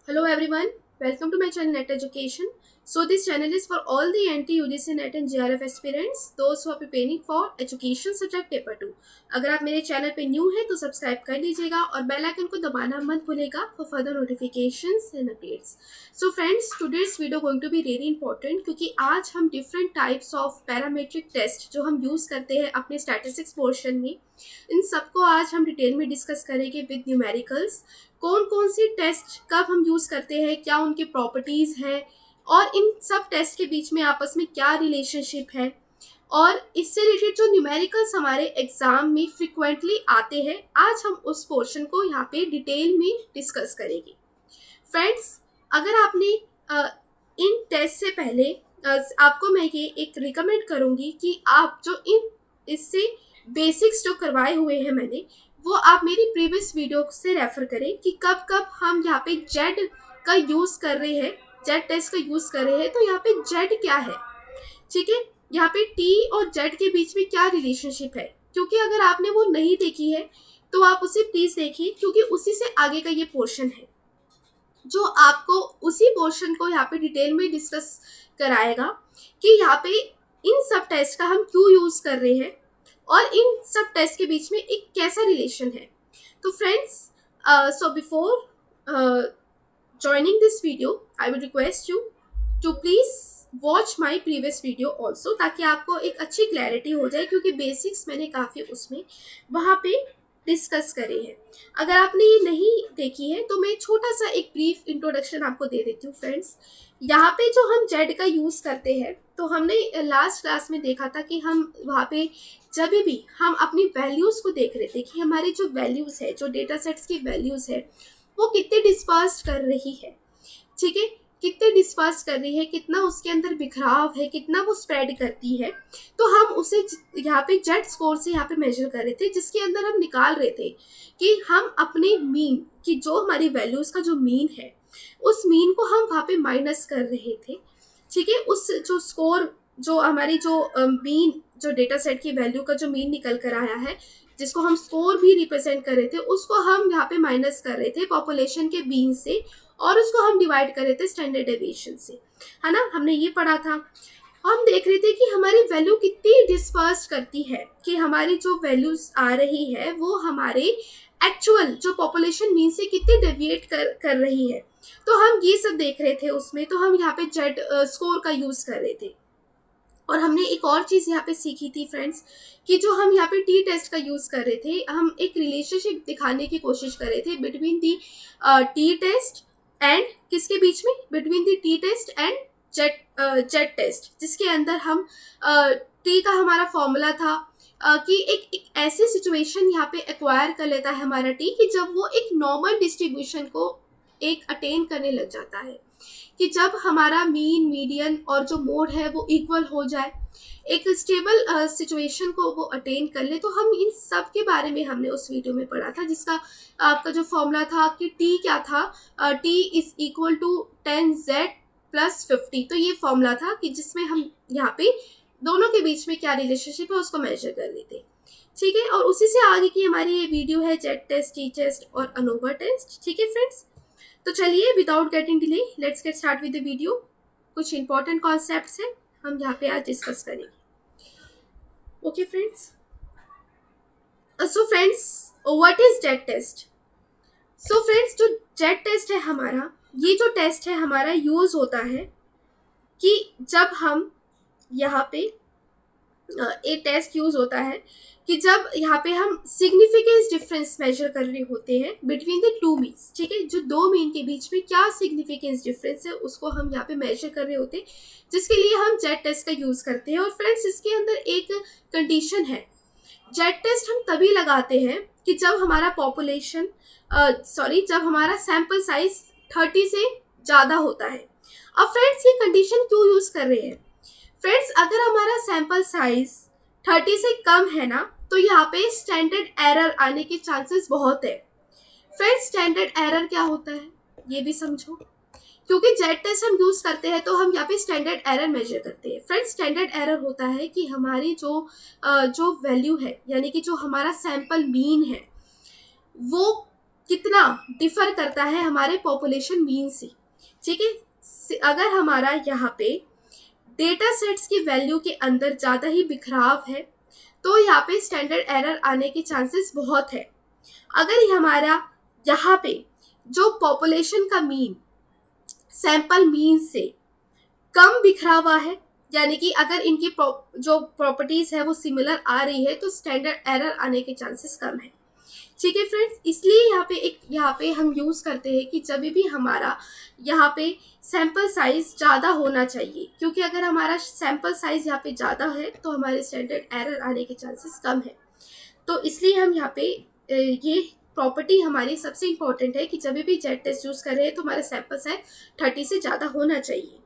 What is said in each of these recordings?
Hello everyone, welcome to my channel Net Education. So this channel is for all the NT UGC Net and JRF aspirants, those who are preparing for education subject paper 2. अगर आप मेरे channel पे new हैं तो subscribe कर लीजिएगा और bell icon को दबाना मत भूलिएगा for further notifications and updates. So friends, today's video going to be really important क्योंकि आज हम different types of parametric test जो हम यूज़ करते हैं अपने स्टैटिस्टिक्स पोर्शन में, इन सबको आज हम डिटेल में डिस्कस करेंगे विद न्यूमेरिकल्स. कौन कौन सी टेस्ट कब हम यूज़ करते हैं, क्या उनकी प्रॉपर्टीज़ हैं और इन सब टेस्ट के बीच में आपस में क्या रिलेशनशिप है, और इससे रिलेटेड जो न्यूमेरिकल्स हमारे एग्जाम में फ्रिक्वेंटली आते हैं, आज हम उस पोर्शन को यहाँ पे डिटेल में डिस्कस करेंगे. फ्रेंड्स, अगर आपने इन टेस्ट से पहले आपको मैं ये एक रिकमेंड करूँगी कि आप जो इन इससे बेसिक्स जो करवाए हुए हैं मैंने, वो आप मेरी प्रीवियस वीडियो से रेफर करें कि कब कब हम यहाँ पे जेड का यूज़ कर रहे हैं, जेड टेस्ट का यूज़ कर रहे हैं. तो यहाँ पे जेड क्या है, ठीक है, यहाँ पे टी और जेड के बीच में क्या रिलेशनशिप है, क्योंकि अगर आपने वो नहीं देखी है तो आप उसे प्लीज़ देखिए, क्योंकि उसी से आगे का ये पोर्शन है जो आपको उसी पोर्शन को यहाँ पे डिटेल में डिस्कस कराएगा कि यहाँ पे इन सब टेस्ट का हम क्यों यूज़ कर रहे हैं और इन सब टेस्ट के बीच में एक कैसा रिलेशन है. तो friends, so before joining this video, I would request you to please watch my previous video also, ताकि आपको एक अच्छी क्लैरिटी हो जाए, क्योंकि बेसिक्स मैंने काफ़ी उसमें वहाँ पे डिस्कस करे हैं. अगर आपने ये नहीं देखी है तो मैं छोटा सा एक ब्रीफ इंट्रोडक्शन आपको दे देती हूँ. फ्रेंड्स, यहाँ पे जो हम जेड का यूज़ करते हैं, तो हमने लास्ट क्लास में देखा था कि हम वहाँ पे जब भी हम अपनी वैल्यूज़ को देख रहे थे कि हमारी जो वैल्यूज़ है, जो डेटा सेट्स की वैल्यूज़ है, वो कितने डिस्पर्स्ड कर रही है, ठीक है, कितने डिस्पर्स कर रही है, कितना उसके अंदर बिखराव है, कितना वो स्प्रेड करती है. तो हम उसे यहाँ पे जेड स्कोर से यहाँ पे मेजर कर रहे थे, जिसके अंदर हम निकाल रहे थे कि हम अपने मीन की जो हमारी वैल्यूज़ का जो मीन है, उस मीन को हम वहाँ पे माइनस कर रहे थे, ठीक है. उस जो स्कोर, जो हमारी जो मीन, जो डेटा सेट की वैल्यू का जो मीन निकल कर आया है, जिसको हम स्कोर भी रिप्रेजेंट कर रहे थे, उसको हम यहाँ पे माइनस कर रहे थे पॉपुलेशन के मीन से, और उसको हम डिवाइड कर रहे थे स्टैंडर्ड डेविएशन से, है ना. हमने ये पढ़ा था. हम देख रहे थे कि हमारी वैल्यू कितनी डिस्पर्स करती है, कि हमारी जो वैल्यूज आ रही है वो हमारे एक्चुअल जो पॉपुलेशन मीन से कितनी डेविएट कर रही है. तो हम ये सब देख रहे थे उसमें. तो हम यहाँ पे जेड स्कोर का यूज़ कर रहे थे. और हमने एक और चीज़ यहाँ पे सीखी थी फ्रेंड्स, कि जो हम यहाँ पे टी टेस्ट का यूज़ कर रहे थे, हम एक रिलेशनशिप दिखाने की कोशिश कर रहे थे between the T test and किसके बीच में, between the T test and Z test, जिसके अंदर हम टी का हमारा फॉर्मूला था कि एक ऐसी सिचुएशन यहाँ पे एक्वायर कर लेता है हमारा टी, कि जब वो एक नॉर्मल डिस्ट्रीब्यूशन को एक अटेन करने लग जाता है, कि जब हमारा मीन, मीडियन और जो मोड है वो इक्वल हो जाए, एक स्टेबल सिचुएशन को वो अटेन कर ले. तो हम इन सब के बारे में हमने उस वीडियो में पढ़ा था, जिसका आपका जो फॉर्मूला था कि टी क्या था, T is equal to 10z + 50. तो ये फॉर्मूला था कि जिसमें हम यहाँ पे दोनों के बीच में क्या रिलेशनशिप है उसको मेजर कर लेते, ठीक है. और उसी से आगे की हमारी ये वीडियो है जेड टेस्ट, टी टेस्ट और अनोवा टेस्ट, ठीक है फ्रेंड्स. तो चलिए, without getting delay, let's get start with the video. कुछ इंपॉर्टेंट कॉन्सेप्ट्स हैं हम यहाँ पे आज डिस्कस करेंगे. Okay friends, so friends, what is Z test. So friends, जो जेड टेस्ट है हमारा, ये जो टेस्ट है हमारा यूज होता है कि जब हम यहाँ पे एक टेस्ट यूज होता है कि जब यहाँ पे हम सिग्निफिकेंस डिफरेंस मेजर कर रहे होते हैं बिटवीन द टू मीन्स, ठीक है, जो दो मीन के बीच में क्या सिग्निफिकेंस डिफरेंस है उसको हम यहाँ पे मेजर कर रहे होते हैं, जिसके लिए हम जेड टेस्ट का यूज़ करते हैं. और फ्रेंड्स, इसके अंदर एक कंडीशन है. जेड टेस्ट हम तभी लगाते हैं कि जब हमारा पॉपुलेशन जब हमारा सैम्पल साइज 30 से ज़्यादा होता है. अब फ्रेंड्स, ये कंडीशन क्यों यूज़ कर रहे हैं. फ्रेंड्स, अगर हमारा सैम्पल साइज 30 से कम है ना, तो यहाँ पे स्टैंडर्ड एरर आने के चांसेस बहुत है. फ्रेंड्स, स्टैंडर्ड एरर क्या होता है ये भी समझो, क्योंकि जेड टेस्ट हम यूज़ करते हैं तो हम यहाँ पे स्टैंडर्ड एरर मेजर करते हैं. फ्रेंड्स, स्टैंडर्ड एरर होता है कि हमारी जो वैल्यू है, यानी कि जो हमारा सैम्पल मीन है, वो कितना डिफर करता है हमारे पॉपुलेशन मीन से। ठीक है, अगर हमारा यहाँ पे डेटा सेट्स की वैल्यू के अंदर ज़्यादा ही बिखराव है तो यहाँ पे स्टैंडर्ड एरर आने के चांसेस बहुत है। अगर हमारा यहाँ पे जो पॉपुलेशन का मीन सैंपल मीन से कम बिखरा हुआ है, यानी कि अगर इनकी जो प्रॉपर्टीज है वो सिमिलर आ रही है तो स्टैंडर्ड एरर आने के चांसेस कम है। ठीक है फ्रेंड्स, इसलिए यहाँ पे हम यूज़ करते हैं कि जब भी हमारा यहाँ पे सैंपल साइज ज़्यादा होना चाहिए, क्योंकि अगर हमारा सैंपल साइज यहाँ पे ज़्यादा है तो हमारे स्टैंडर्ड एरर आने के चांसेस कम है। तो इसलिए हम यहाँ पे ये प्रॉपर्टी हमारी सबसे इम्पॉर्टेंट है कि जब भी जेड टेस्ट यूज़ कर रहे हैं तो हमारा सैंपल साइज 30 से ज़्यादा होना चाहिए।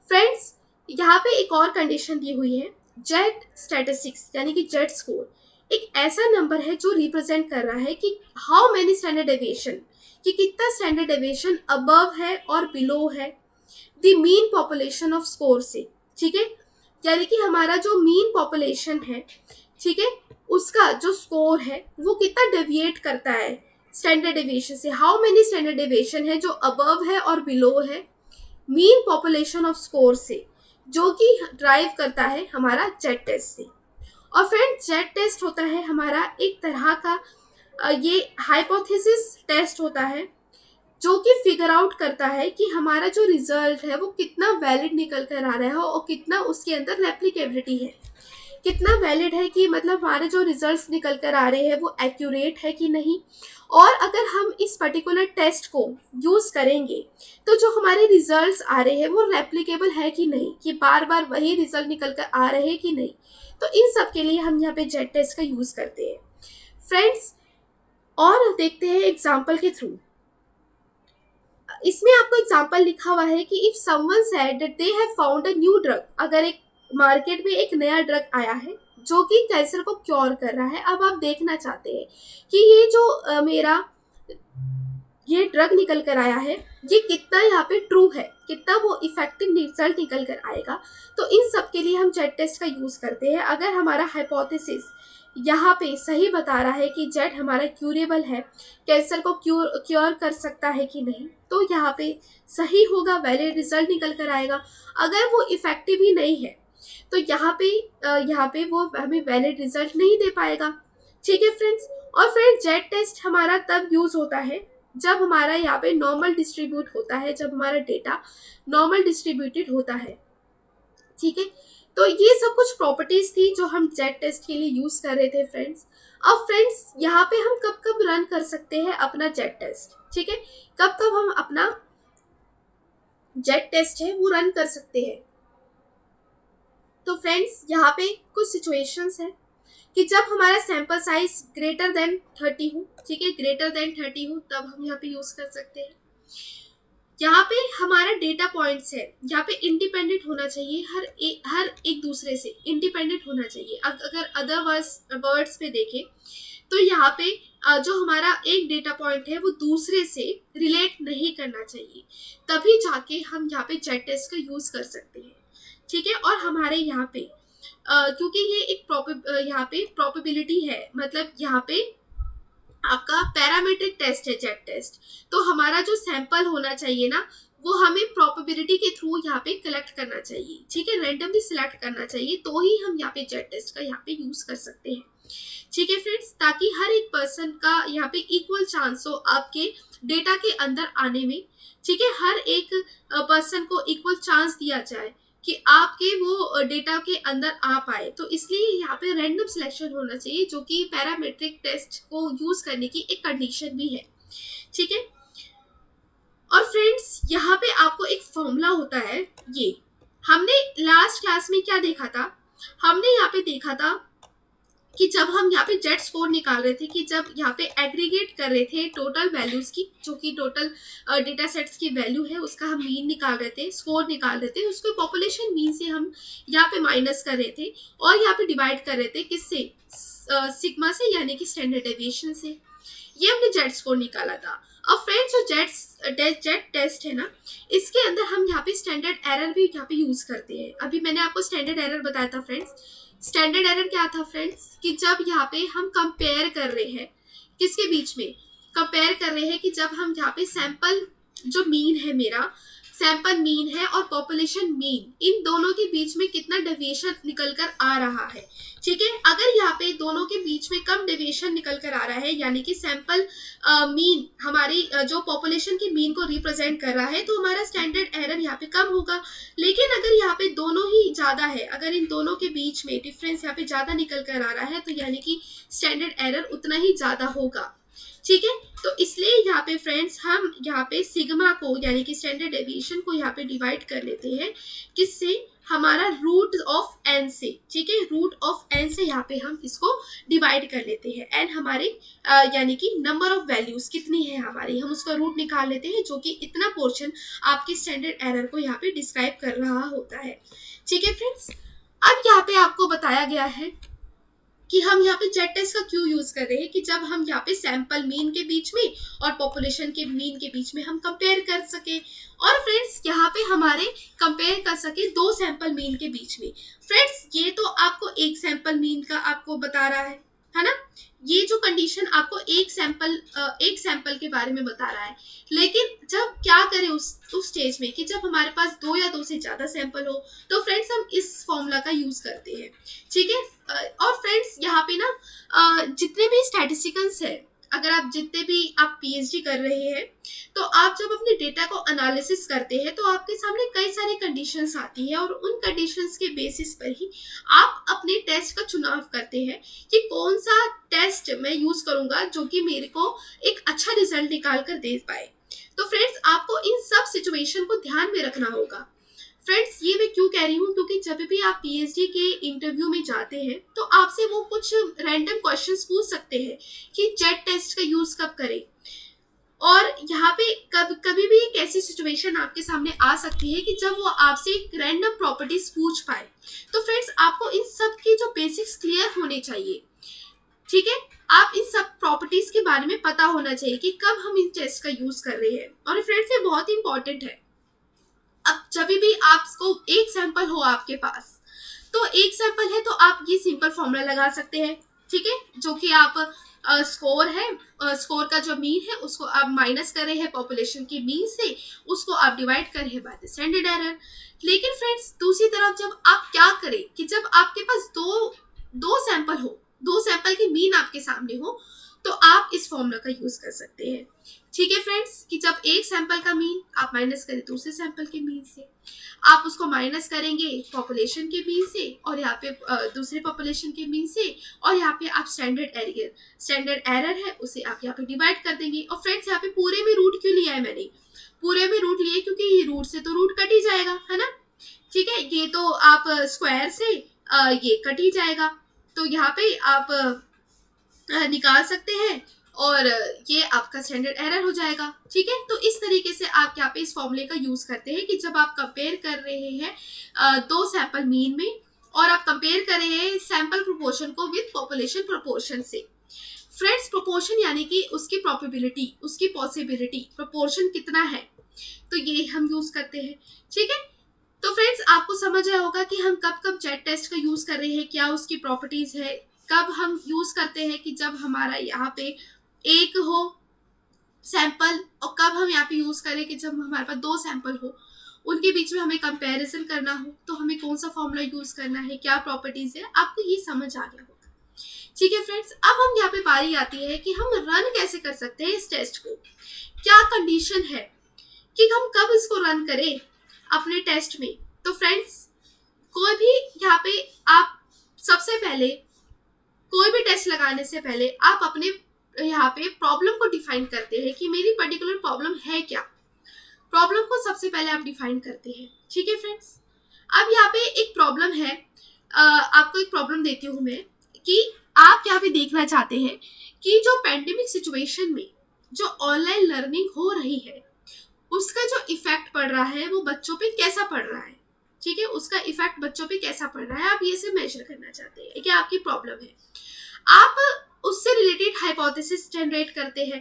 फ्रेंड्स, यहाँ पे एक और कंडीशन दी हुई है, जेड स्टैटिस्टिक्स यानी कि जेड स्कोर एक ऐसा नंबर है जो रिप्रेजेंट कर रहा है कि हाउ मेनी स्टैंडर्ड डेविएशन, कि कितना स्टैंडर्ड डेविएशन अबव है और बिलो है the mean population off score से। ठीक है, यानी कि हमारा जो मीन पॉपुलेशन है, ठीक है, उसका जो स्कोर है वो कितना डेविएट करता है स्टैंडर्ड डेविएशन से, हाउ मेनी स्टैंडर्ड डेविएशन है जो अबव है और बिलो है मीन पॉपुलेशन ऑफ स्कोर से, जो कि ड्राइव करता है हमारा जेड टेस्ट से। और फ्रेंड, जेड टेस्ट होता है हमारा एक तरह का ये हाइपोथेसिस टेस्ट होता है जो कि फिगर आउट करता है कि हमारा जो रिजल्ट है वो कितना वैलिड निकल कर आ रहा है और कितना उसके अंदर रेप्लिकेबिलिटी है, कितना वैलिड है कि मतलब हमारे जो रिजल्ट्स निकल कर आ रहे हैं वो एक्यूरेट है कि नहीं। और अगर हम इस पर्टिकुलर टेस्ट को यूज़ करेंगे तो जो हमारे रिजल्ट्स आ रहे हैं वो रेप्लिकेबल है कि नहीं, कि बार बार वही रिजल्ट निकल कर आ रहे हैं कि नहीं। तो इन सब के लिए हम यहाँ पे जेड टेस्ट का यूज़ करते हैं फ्रेंड्स। और देखते हैं एग्जाम्पल के थ्रू। इसमें आपको एग्जाम्पल लिखा हुआ है कि if someone said that they have found a new drug, अगर एक मार्केट में एक नया ड्रग आया है जो कि कैंसर को क्योर कर रहा है। अब आप देखना चाहते हैं कि ये जो मेरा ये ड्रग निकल कर आया है ये कितना यहाँ पे ट्रू है, कितना वो इफेक्टिव रिजल्ट निकल कर आएगा। तो इन सब के लिए हम जेड टेस्ट का यूज़ करते हैं। अगर हमारा हाइपोथेसिस यहाँ पे सही बता रहा है कि जेड हमारा क्यूरेबल है, कैंसर को क्योर कर सकता है कि नहीं, तो यहाँ पे सही होगा, वैलिड रिजल्ट निकल कर आएगा। अगर वो इफेक्टिव ही नहीं है तो यहाँ पे वो हमें वैलिड रिजल्ट नहीं दे पाएगा। ठीक है फ्रेंड्स। और फिर जेड टेस्ट हमारा तब यूज़ होता है जब हमारा यहाँ पे नॉर्मल डिस्ट्रीब्यूट होता है, जब हमारा डेटा नॉर्मल डिस्ट्रीब्यूटेड होता है। ठीक है, तो ये सब कुछ प्रॉपर्टीज थी जो हम जेड टेस्ट के लिए यूज़ कर रहे थे फ्रेंड्स। अब फ्रेंड्स, यहाँ पे हम कब कब रन कर सकते हैं अपना जेड टेस्ट। ठीक है, कब कब हम अपना जेड टेस्ट है वो रन कर सकते हैं। तो फ्रेंड्स, यहाँ पे कुछ सिचुएशंस हैं कि जब हमारा सैंपल साइज ग्रेटर देन 30 हो, ठीक है, ग्रेटर देन 30 हो, तब हम यहाँ पे यूज़ कर सकते हैं। यहाँ पे हमारा डेटा पॉइंट्स है यहाँ पे इंडिपेंडेंट होना चाहिए, हर एक दूसरे से इंडिपेंडेंट होना चाहिए। अगर अदर वर्ड्स पे देखें तो यहाँ पे जो हमारा एक डेटा पॉइंट है वो दूसरे से रिलेट नहीं करना चाहिए, तभी जाके हम यहाँ पे जेड टेस्ट का यूज़ कर सकते हैं। ठीक है, और हमारे यहाँ पे क्योंकि ये एक यहाँ पे प्रोबेबिलिटी है, मतलब यहाँ पे आपका पैरामीट्रिक टेस्ट है जेड टेस्ट, तो हमारा जो सैंपल होना चाहिए ना वो हमें प्रोबेबिलिटी के थ्रू यहाँ पे कलेक्ट करना चाहिए। ठीक है, रैंडमली सिलेक्ट करना चाहिए, तो ही हम यहाँ पे जेड टेस्ट का यहाँ पे यूज कर सकते हैं। ठीक है फ्रेंड्स, ताकि हर एक पर्सन का यहाँ पे इक्वल चांस हो आपके डेटा के अंदर आने में। ठीक है, हर एक पर्सन को इक्वल चांस दिया जाए कि आपके वो डेटा के अंदर आ पाए, तो इसलिए यहाँ पे रैंडम सिलेक्शन होना चाहिए, जो कि पैरामीट्रिक टेस्ट को यूज करने की एक कंडीशन भी है। ठीक है, और फ्रेंड्स यहाँ पे आपको एक फॉर्मूला होता है, ये हमने लास्ट क्लास में क्या देखा था, हमने यहाँ पे देखा था कि जब हम यहाँ पे जेड स्कोर निकाल रहे थे, कि जब यहाँ पे एग्रीगेट कर रहे थे टोटल वैल्यूज की, जो कि टोटल डेटा सेट्स की वैल्यू है उसका हम मीन निकाल रहे थे, स्कोर निकाल रहे थे, उसको पॉपुलेशन मीन से हम यहाँ पे माइनस कर रहे थे और यहाँ पे डिवाइड कर रहे थे किससे, सिग्मा से, यानी कि स्टैंडर्ड डेविएशन से। ये हमने जेड स्कोर निकाला था। अब फ्रेंड्स, जो जेड टेस्ट है ना, इसके अंदर हम यहाँ पे स्टैंडर्ड एरर भी यहाँ पे यूज करते हैं। अभी मैंने आपको स्टैंडर्ड एरर बताया था फ्रेंड्स। स्टैंडर्ड एरर क्या था फ्रेंड्स, कि जब यहाँ पे हम कंपेयर कर रहे हैं किसके बीच में, कंपेयर कर रहे हैं कि जब हम यहाँ पे सैंपल जो मीन है, मेरा सैंपल मीन है और पॉपुलेशन मीन, इन दोनों के बीच में कितना डेविएशन निकल कर आ रहा है। ठीक है, अगर यहाँ पे दोनों के बीच में कम डेविएशन निकल कर आ रहा है, यानी कि सैंपल मीन हमारी जो पॉपुलेशन की मीन को रिप्रेजेंट कर रहा है, तो हमारा स्टैंडर्ड एरर यहाँ पे कम होगा। लेकिन अगर यहाँ पे दोनों ही ज्यादा है, अगर इन दोनों के बीच में डिफरेंस यहाँ पे ज्यादा निकल कर आ रहा है, तो यानी कि स्टैंडर्ड एरर उतना ही ज्यादा होगा। ठीक है, तो इसलिए यहाँ पे फ्रेंड्स हम यहाँ पे सिग्मा को यानी कि स्टैंडर्ड डेविएशन को यहाँ पे डिवाइड कर लेते हैं, किससे, हमारा रूट ऑफ एन से। ठीक है, रूट ऑफ एन से यहाँ पे हम इसको डिवाइड कर लेते हैं। एन हमारे यानी कि नंबर ऑफ वैल्यूज कितनी है हमारी, हम उसका रूट निकाल लेते हैं, जो कि इतना पोर्शन आपके स्टैंडर्ड एरर को यहाँ पे डिस्क्राइब कर रहा होता है। ठीक है फ्रेंड्स, अब यहाँ पे आपको बताया गया है कि हम यहाँ पे जेड टेस्ट का क्यों यूज कर रहे हैं, कि जब हम यहाँ पे सैंपल मीन के बीच में और पॉपुलेशन के मीन के बीच में हम कंपेयर कर सके, और फ्रेंड्स यहाँ पे हमारे कंपेयर कर सके दो सैंपल मीन के बीच में। फ्रेंड्स ये तो आपको एक सैंपल मीन का आपको बता रहा है ना, ये जो कंडीशन आपको एक सैंपल के बारे में बता रहा है। लेकिन जब क्या करें उस स्टेज में कि जब हमारे पास दो या दो से ज्यादा सैंपल हो, तो फ्रेंड्स हम इस फॉर्मूला का यूज करते हैं। ठीक है, और फ्रेंड्स यहाँ पे ना जितने भी स्टैटिस्टिकल्स है, अगर आप जितने भी आप पीएचडी कर रहे हैं, तो आप जब अपने डेटा को एनालिसिस करते हैं, तो आपके सामने कई सारी कंडीशंस आती है, और उन कंडीशंस के बेसिस पर ही आप अपने टेस्ट का चुनाव करते हैं कि कौन सा टेस्ट मैं यूज करूंगा जो कि मेरे को एक अच्छा रिजल्ट निकाल कर दे पाए। तो फ्रेंड्स आपको इन सब सिचुएशन को ध्यान में रखना होगा। फ्रेंड्स ये मैं क्यों कह रही हूँ, क्योंकि जब भी आप पीएचडी के इंटरव्यू में जाते हैं, तो आपसे वो कुछ रैंडम क्वेश्चंस पूछ सकते हैं कि जेड टेस्ट का यूज कब करें, और यहाँ पे कभी भी एक ऐसी सिचुएशन आपके सामने आ सकती है कि जब वो आपसे एक रैंडम प्रॉपर्टीज पूछ पाए। तो फ्रेंड्स आपको इन सब के जो बेसिक्स क्लियर होने चाहिए। ठीक है, आप इन सब प्रॉपर्टीज के बारे में पता होना चाहिए कि कब हम इन टेस्ट का यूज कर रहे हैं। और फ्रेंड्स ये बहुत इंपॉर्टेंट है। अब जब भी आपको एक सैंपल हो आपके पास, तो एक सैंपल है तो आप ये सिंपल फॉर्मूला लगा सकते हैं। ठीक है, जो कि आप स्कोर है, स्कोर का जो मीन है उसको आप माइनस कर रहे हैं पॉपुलेशन के मीन से, उसको आप डिवाइड कर रहे हैं बाय द स्टैंडर्ड एरर। लेकिन फ्रेंड्स दूसरी तरफ जब आप क्या करें कि जब आपके पास दो सैंपल हो, दो सैंपल की मीन आपके सामने हो, तो आप इस फॉर्मूला का यूज कर सकते हैं। ठीक है फ्रेंड्स, कि जब एक सैंपल का मीन आप माइनस करें दूसरे सैंपल के मीन से, आप उसको माइनस करेंगे पॉपुलेशन के मीन से, और यहाँ पे दूसरे पॉपुलेशन के मीन से, और यहाँ पे आप स्टैंडर्ड एरर है उसे आप यहाँ पे डिवाइड कर देंगे। और फ्रेंड्स यहाँ पे पूरे में रूट क्यों लिया है मैंने, पूरे में रूट लिए क्योंकि ये रूट से तो रूट कट ही जाएगा, है ना। ठीक है, ये तो आप स्क्वायर से ये कट ही जाएगा, तो यहाँ पे आप निकाल सकते हैं, और ये आपका स्टैंडर्ड एरर हो जाएगा। ठीक है, तो इस तरीके से आप यहाँ पे इस फॉर्मूले का यूज करते हैं कि जब आप कंपेयर कर रहे हैं दो सैंपल मीन में, और आप कंपेयर कर रहे हैं सैंपल प्रोपोर्शन को विद पॉपुलेशन प्रोपोर्शन से। फ्रेंड्स प्रोपोर्शन यानी कि उसकी प्रोबेबिलिटी, उसकी पॉसिबिलिटी, प्रोपोर्शन कितना है, तो ये हम यूज करते हैं। ठीक है, तो फ्रेंड्स आपको समझ आया होगा कि हम कब कब जेड टेस्ट का यूज कर रहे हैं, क्या उसकी प्रॉपर्टीज है, कब हम यूज करते हैं कि जब हमारा यहाँ पे एक हो सैंपल, और कब हम यहाँ पे यूज करें कि जब हमारे पास दो सैंपल हो, उनके बीच में हमें कंपैरिजन करना हो, तो हमें कौन सा फॉर्मूला यूज करना है, क्या प्रॉपर्टीज है, आपको ये समझ आ गया होगा। ठीक है फ्रेंड्स, अब हम यहाँ पे बारी आती है कि हम रन कैसे कर सकते हैं इस टेस्ट को, क्या कंडीशन है कि हम कब इसको रन करें अपने टेस्ट में। तो फ्रेंड्स कोई भी यहाँ पे आप सबसे पहले कोई भी टेस्ट लगाने से पहले आप अपने यहाँ पे प्रॉब्लम को डिफाइन करते हैं कि मेरी पर्टिकुलर प्रॉब्लम है क्या। प्रॉब्लम को सबसे पहले आप डिफाइन करते हैं। ठीक है फ्रेंड्स, अब यहाँ पे एक प्रॉब्लम है, आपको एक प्रॉब्लम देती हूँ मैं, कि आप यहाँ पे देखना चाहते हैं कि जो पैंडेमिक सिचुएशन में जो ऑनलाइन लर्निंग हो रही है, उसका जो इफेक्ट पड़ रहा है वो बच्चों पे कैसा पड़ रहा है। ठीक है, उसका इफेक्ट बच्चों पे कैसा पड़ रहा है, आप ये से मेजर करना चाहते हैं कि आपकी प्रॉब्लम है। आप उससे रिलेटेड हाइपोथेसिस जनरेट करते हैं।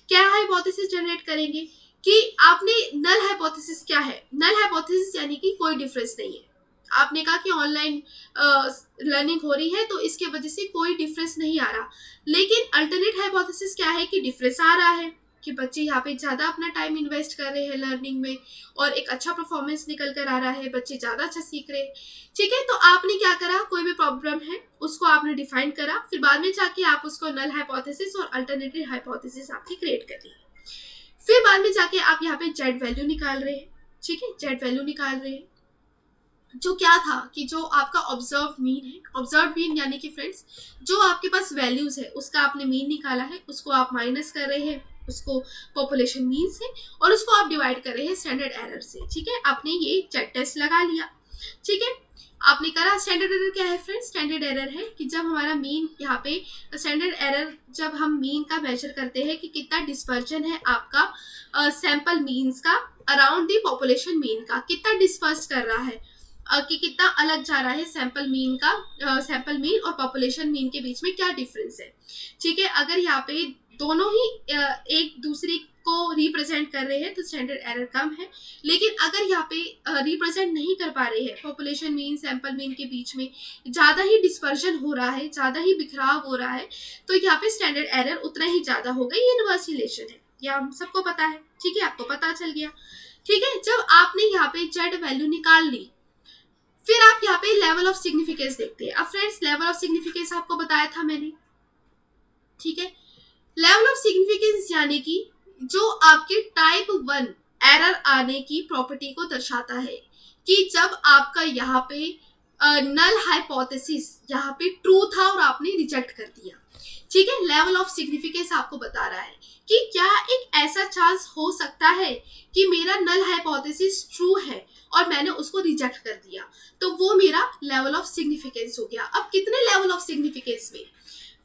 क्या हाइपोथेसिस जनरेट करेंगे कि आपने नल हाइपोथेसिस क्या है, नल हाइपोथेसिस यानी कि कोई डिफरेंस नहीं है, आपने कहा कि ऑनलाइन लर्निंग हो रही है तो इसके वजह से कोई डिफरेंस नहीं आ रहा, लेकिन अल्टरनेट हाइपोथेसिस क्या है कि डिफरेंस आ रहा है कि बच्चे यहाँ पे ज़्यादा अपना टाइम इन्वेस्ट कर रहे हैं लर्निंग में और एक अच्छा परफॉर्मेंस निकल कर आ रहा है, बच्चे ज़्यादा अच्छा सीख रहे हैं। ठीक है, तो आपने क्या करा, कोई भी प्रॉब्लम है उसको आपने डिफाइन करा, फिर बाद में जाके आप उसको नल हाइपोथेसिस और अल्टरनेटिव हाइपोथेसिस आपने क्रिएट कर दी। फिर बाद में जाके आप यहाँ पे जेड वैल्यू निकाल रहे हैं। ठीक है, जेड वैल्यू निकाल रहे हैं जो क्या था कि जो आपका ऑब्जर्व मीन है, ऑब्जर्व मीन यानी कि फ्रेंड्स जो आपके पास वैल्यूज है उसका आपने मीन निकाला है, उसको आप माइनस कर रहे हैं उसको पॉपुलेशन मीन से, और उसको आप डिवाइड कर रहे हैं स्टैंडर्ड एरर से। ठीक है, आपने ये जेड टेस्ट लगा लिया। ठीक है, आपने करा। स्टैंडर्ड एरर क्या है फ्रेंड्स? स्टैंडर्ड एरर है कि जब हमारा मीन यहाँ पे, स्टैंडर्ड एरर जब हम मीन का मेजर करते हैं कि कितना डिस्पर्जन है आपका सैंपल मीन्स का अराउंड दी पॉपुलेशन मीन का, कितना डिस्पर्स कर रहा है, कि कितना अलग जा रहा है सैंपल मीन का, सैंपल मीन और पॉपुलेशन मीन के बीच में क्या डिफरेंस है। ठीक है, अगर यहाँ पे दोनों ही एक दूसरे को रिप्रेजेंट कर रहे हैं तो स्टैंडर्ड एरर कम है, लेकिन अगर यहाँ पे रिप्रेजेंट नहीं कर पा रहे हैं, पॉपुलेशन मीन सैंपल मीन के बीच में ज़्यादा ही डिस्पर्जन हो रहा है, ज़्यादा ही बिखराव हो रहा है, तो यहाँ पे स्टैंडर्ड एरर उतना ही ज़्यादा होगा। ये इनवर्स रिलेशन है, ये हम सबको पता है। ठीक है, आपको पता चल गया। ठीक है, जब आपने यहाँ पे जेड वैल्यू निकाल ली, फिर आप यहाँ पे लेवल ऑफ सिग्निफिकेंस देखते हैं। अब फ्रेंड्स लेवल ऑफ सिग्निफिकेंस आपको बताया था मैंने। ठीक है, लेवल ऑफ सिग्निफिकेंस यानी कि जो आपके टाइप 1 एरर आने की प्रॉपर्टी को दर्शाता है कि जब आपका यहाँ पे नल हाइपोथेसिस यहाँ पे ट्रू था और आपने रिजेक्ट कर दिया। ठीक है, लेवल ऑफ सिग्निफिकेंस आपको बता रहा है कि क्या एक ऐसा चांस हो सकता है कि मेरा नल हाइपोथेसिस ट्रू है और मैंने उसको रिजेक्ट कर दिया, तो वो मेरा लेवल ऑफ सिग्निफिकेंस हो गया। अब कितने लेवल ऑफ सिग्निफिकेंस में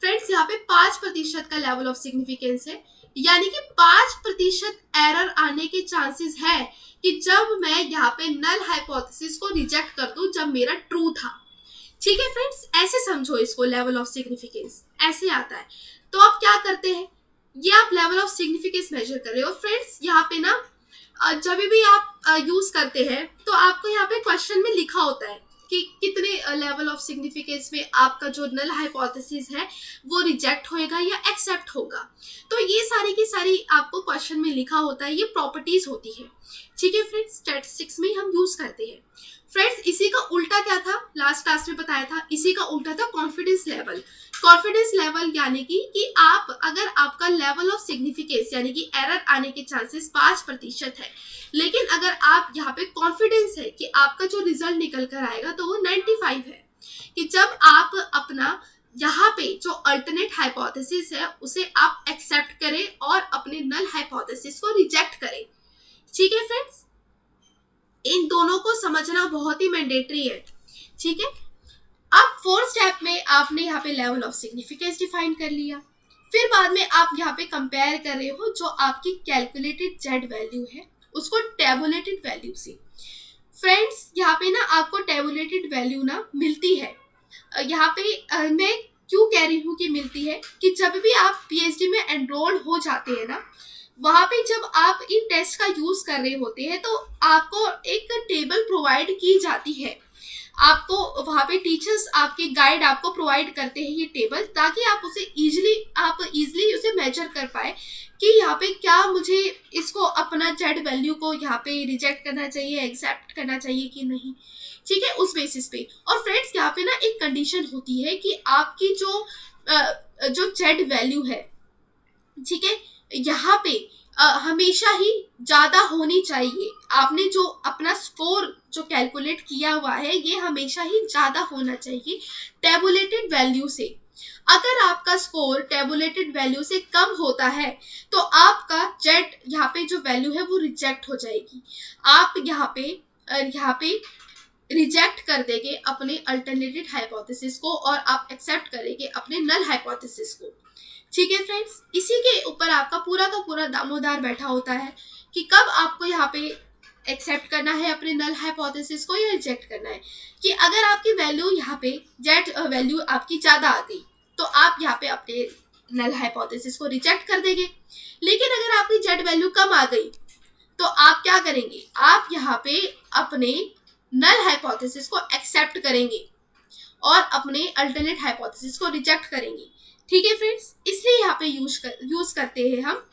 फ्रेंड्स? यहाँ पे 5% का लेवल ऑफ सिग्निफिकेंस है, यानी कि 5% एरर आने के चांसेस है कि जब मैं यहाँ पे नल हाइपोथेसिस को रिजेक्ट कर दूं जब मेरा ट्रू था। ठीक है फ्रेंड्स, ऐसे समझो इसको, लेवल ऑफ सिग्निफिकेंस ऐसे आता है। तो आप क्या करते हैं, ये आप लेवल ऑफ सिग्निफिकेंस मेजर कर रहे हो। फ्रेंड्स यहाँ पे ना जब भी आप यूज करते हैं तो आपको यहाँ पे क्वेश्चन में लिखा होता है कि कितने लेवल ऑफ सिग्निफिकेंस में आपका जो नल हाइपोथेसिस है वो रिजेक्ट होएगा या एक्सेप्ट होगा। तो ये सारी की सारी आपको क्वेश्चन में लिखा होता है, ये प्रॉपर्टीज होती है। ठीक है फ्रेंड्स, स्टैटिस्टिक्स में हम यूज करते हैं। फ्रेंड्स इसी का उल्टा क्या था, लास्ट क्लास में बताया था, इसी का उल्टा था कॉन्फिडेंस लेवल। कॉन्फिडेंस लेवल यानी कि आप अगर आपका लेवल ऑफ सिग्निफिकेंस यानी कि एरर आने के चांसेस 5% है, लेकिन अगर आप यहाँ पे कॉन्फिडेंस है कि आपका जो रिजल्ट निकल कर आएगा तो वो 95 है, कि जब आप अपना यहाँ पे जो अल्टरनेट हाइपोथेसिस है उसे आप एक्सेप्ट करें और अपने नल हाइपोथेसिस को रिजेक्ट करें। ठीक है फ्रेंड्स, इन दोनों को समझना बहुत ही मैंडेटरी है। ठीक है, अब 4th स्टेप में आपने यहाँ पे लेवल ऑफ सिग्निफिकेंस डिफाइन कर लिया, फिर बाद में आप यहाँ पे कंपेयर कर रहे हो जो आपकी कैलकुलेटेड जेड वैल्यू है उसको टेबुलेटेड वैल्यू से। फ्रेंड्स यहाँ पे ना आपको टेबुलेटेड वैल्यू ना मिलती है। यहाँ पे मैं क्यों कह रही हूँ कि मिलती है, कि जब भी आप पीएचडी में एनरोल हो जाते हैं ना, वहाँ पे जब आप इन टेस्ट का यूज कर रहे होते हैं तो आपको एक टेबल प्रोवाइड की जाती है। आपको वहाँ पे टीचर्स आपके गाइड आपको प्रोवाइड करते हैं ये टेबल, ताकि आप उसे इजीली उसे मेजर कर पाए कि यहाँ पे क्या मुझे इसको अपना जेड वैल्यू को यहाँ पे रिजेक्ट करना चाहिए, एक्सेप्ट करना चाहिए कि नहीं। ठीक है, उस बेसिस पे। और फ्रेंड्स यहाँ पे ना एक कंडीशन होती है कि आपकी जो जेड वैल्यू है, ठीक है, यहाँ पे हमेशा ही ज्यादा होनी चाहिए। आपने जो अपना स्कोर जो कैलकुलेट किया हुआ है ये हमेशा ही ज्यादा होना चाहिए टेबुलेटेड वैल्यू से। अगर आपका स्कोर टेबुलेटेड वैल्यू से कम होता है तो आपका जेड यहाँ पे जो वैल्यू है वो रिजेक्ट हो जाएगी। आप यहाँ पे रिजेक्ट कर देंगे अपने अल्टरनेटिव हाइपोथेसिस को और आप एक्सेप्ट करेंगे अपने नल हाइपोथेसिस को। ठीक है फ्रेंड्स, इसी के ऊपर आपका पूरा का पूरा दामोदार बैठा होता है कि कब आपको यहाँ पे एक्सेप्ट करना है अपने नल हाइपोथेसिस को या रिजेक्ट करना है। कि अगर आपकी वैल्यू यहाँ पे जेड वैल्यू आपकी ज़्यादा आ गई तो आप यहाँ पे अपने नल हाइपोथेसिस को रिजेक्ट कर देंगे, लेकिन अगर आपकी जेड वैल्यू कम आ गई तो आप क्या करेंगे, आप यहाँ पे अपने नल हाइपोथेसिस को एक्सेप्ट करेंगे और अपने अल्टरनेट हाइपोथेसिस को रिजेक्ट करेंगे। ठीक है फ्रेंड्स, इसलिए यहाँ पे यूज करते हैं हम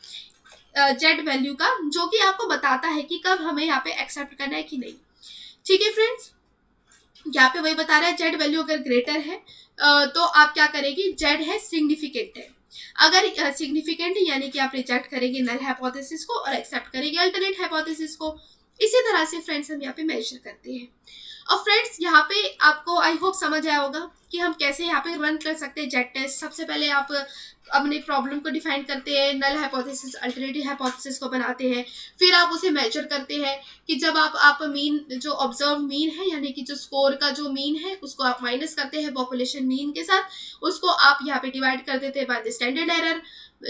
जेड वैल्यू का, जो कि आपको बताता है कि कब हमें यहाँ पे एक्सेप्ट करना है कि नहीं। ठीक है फ्रेंड्स, यहाँ पे वही बता रहा है जेड वैल्यू अगर ग्रेटर है तो आप क्या करेंगे, जेड है सिग्निफिकेंट है, अगर सिग्निफिकेंट है यानी कि आप रिजेक्ट करेंगे नल हाइपोथेसिस को और एक्सेप्ट करेंगे अल्टरनेट हाइपोथेसिस को। इसी तरह से फ्रेंड्स हम यहाँ पे मेजर करते हैं। और फ्रेंड्स यहाँ पे आपको आई होप समझ आया होगा कि हम कैसे यहाँ पे रन कर सकते हैं जेड टेस्ट। सबसे पहले आप अपने प्रॉब्लम को डिफाइन करते हैं, नल हाइपोथेसिस अल्टरनेटिव हाइपोथेसिस को बनाते हैं, फिर आप उसे मेजर करते हैं कि जब आप मीन जो ऑब्जर्व मीन है यानी कि जो स्कोर का जो मीन है उसको आप माइनस करते हैं पॉपुलेशन मीन के साथ, उसको आप यहाँ पे डिवाइड कर देते हैं बाय द स्टैंडर्ड एरर।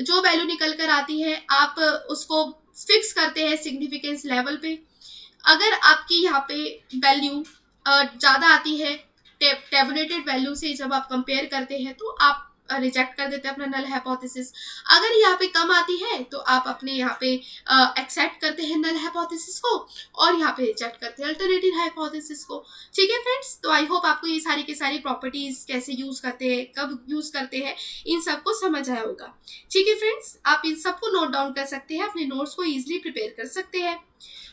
जो वैल्यू निकल कर आती है आप उसको फिक्स करते हैं सिग्निफिकेंस लेवल पे। अगर आपकी यहाँ पे वैल्यू ज़्यादा आती है टेबुलेटेड वैल्यू से, जब आप कंपेयर करते हैं तो आप रिजेक्ट कर देते हैं अपना नल हाइपोथेसिस। अगर यहाँ पे कम आती है तो आप अपने यहाँ पे एक्सेप्ट करते हैं नल हाइपोथेसिस को और यहाँ पे रिजेक्ट करते हैं अल्टरनेटिव हाइपोथेसिस को। ठीक है फ्रेंड्स, तो आई होप आपको ये सारी की सारी प्रॉपर्टीज कैसे यूज करते हैं, कब यूज करते हैं, इन सबको समझ आया होगा। ठीक है फ्रेंड्स, आप इन सबको नोट डाउन कर सकते हैं, अपने नोट्स को ईजिली प्रिपेयर कर सकते हैं।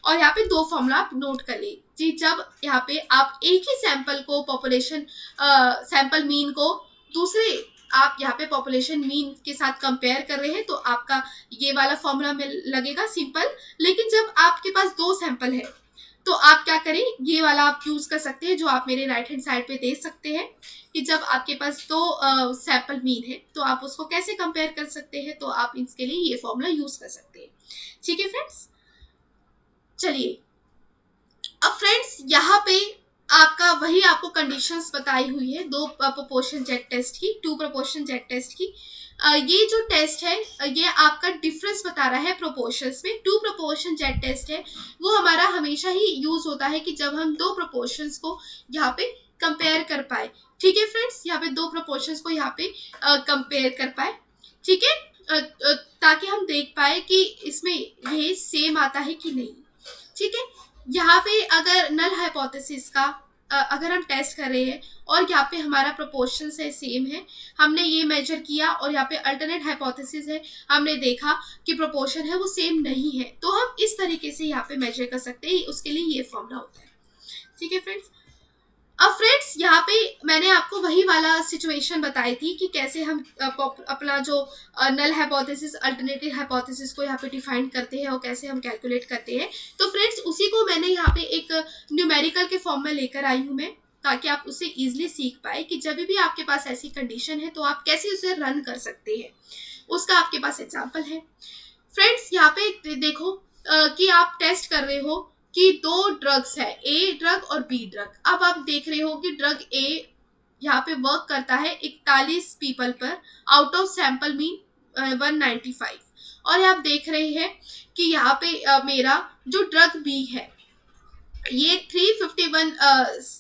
और यहाँ पे दो फॉर्मूला आप नोट कर ली जी, जब यहाँ पे आप एक ही सैंपल को पॉपुलेशन सैंपल मीन को दूसरे आप यहाँ पे पॉपुलेशन मीन के साथ कंपेयर कर रहे हैं तो आपका ये वाला फॉर्मूला में लगेगा सिंपल। लेकिन जब आपके पास दो सैंपल है तो आप क्या करें, ये वाला आप यूज कर सकते हैं जो आप मेरे राइट हैंड साइड पे देख सकते हैं कि जब आपके पास दो सैंपल मीन है तो आप उसको कैसे कंपेयर कर सकते हैं, तो आप इसके लिए ये फॉर्मूला यूज कर सकते हैं। ठीक है फ्रेंड्स, चलिए अब फ्रेंड्स यहाँ पे आपका वही आपको कंडीशंस बताई हुई है दो प्रोपोर्शन जेड टेस्ट की, टू प्रोपोर्शन जेड टेस्ट की। ये जो टेस्ट है ये आपका डिफरेंस बता रहा है प्रोपोर्शंस में। टू प्रोपोर्शन जेड टेस्ट है वो हमारा हमेशा ही यूज होता है कि जब हम दो प्रोपोर्शंस को यहाँ पे कंपेयर कर पाए। ठीक है फ्रेंड्स, यहाँ पे दो प्रोपोर्शंस को यहाँ पे कंपेयर कर पाए। ठीक है, ताकि हम देख पाए कि इसमें ये सेम आता है कि नहीं। ठीक है, यहाँ पे अगर नल हाइपोथेसिस का अगर हम टेस्ट कर रहे हैं और यहाँ पे हमारा प्रोपोर्शन है सेम है, हमने ये मेजर किया और यहाँ पे अल्टरनेट हाइपोथेसिस है, हमने देखा कि प्रोपोर्शन है वो सेम नहीं है, तो हम इस तरीके से यहाँ पे मेजर कर सकते हैं। उसके लिए ये फॉर्मूला होता है। ठीक है फ्रेंड्स, अब फ्रेंड्स यहाँ पे मैंने आपको वही वाला सिचुएशन बताई थी कि कैसे हम अपना जो नल हाइपोथेसिस अल्टरनेटिव हाइपोथेसिस को यहाँ पे डिफाइन करते हैं और कैसे हम कैलकुलेट करते हैं। तो फ्रेंड्स उसी को मैंने यहाँ पे एक न्यूमेरिकल के फॉर्म में लेकर आई हूँ मैं, ताकि आप उसे इजिली सीख पाए कि जब भी आपके पास ऐसी कंडीशन है तो आप कैसे उसे रन कर सकते हैं। उसका आपके पास एग्जाम्पल है। फ्रेंड्स यहाँ पे देखो कि आप टेस्ट कर रहे हो कि दो ड्रग्स है, ए ड्रग और बी ड्रग। अब आप देख रहे हो कि ड्रग ए यहाँ पे वर्क करता है 41 पीपल पर आउट ऑफ सैंपल मीन 195, और आप देख रहे हैं कि यहाँ पे मेरा जो ड्रग बी है ये 351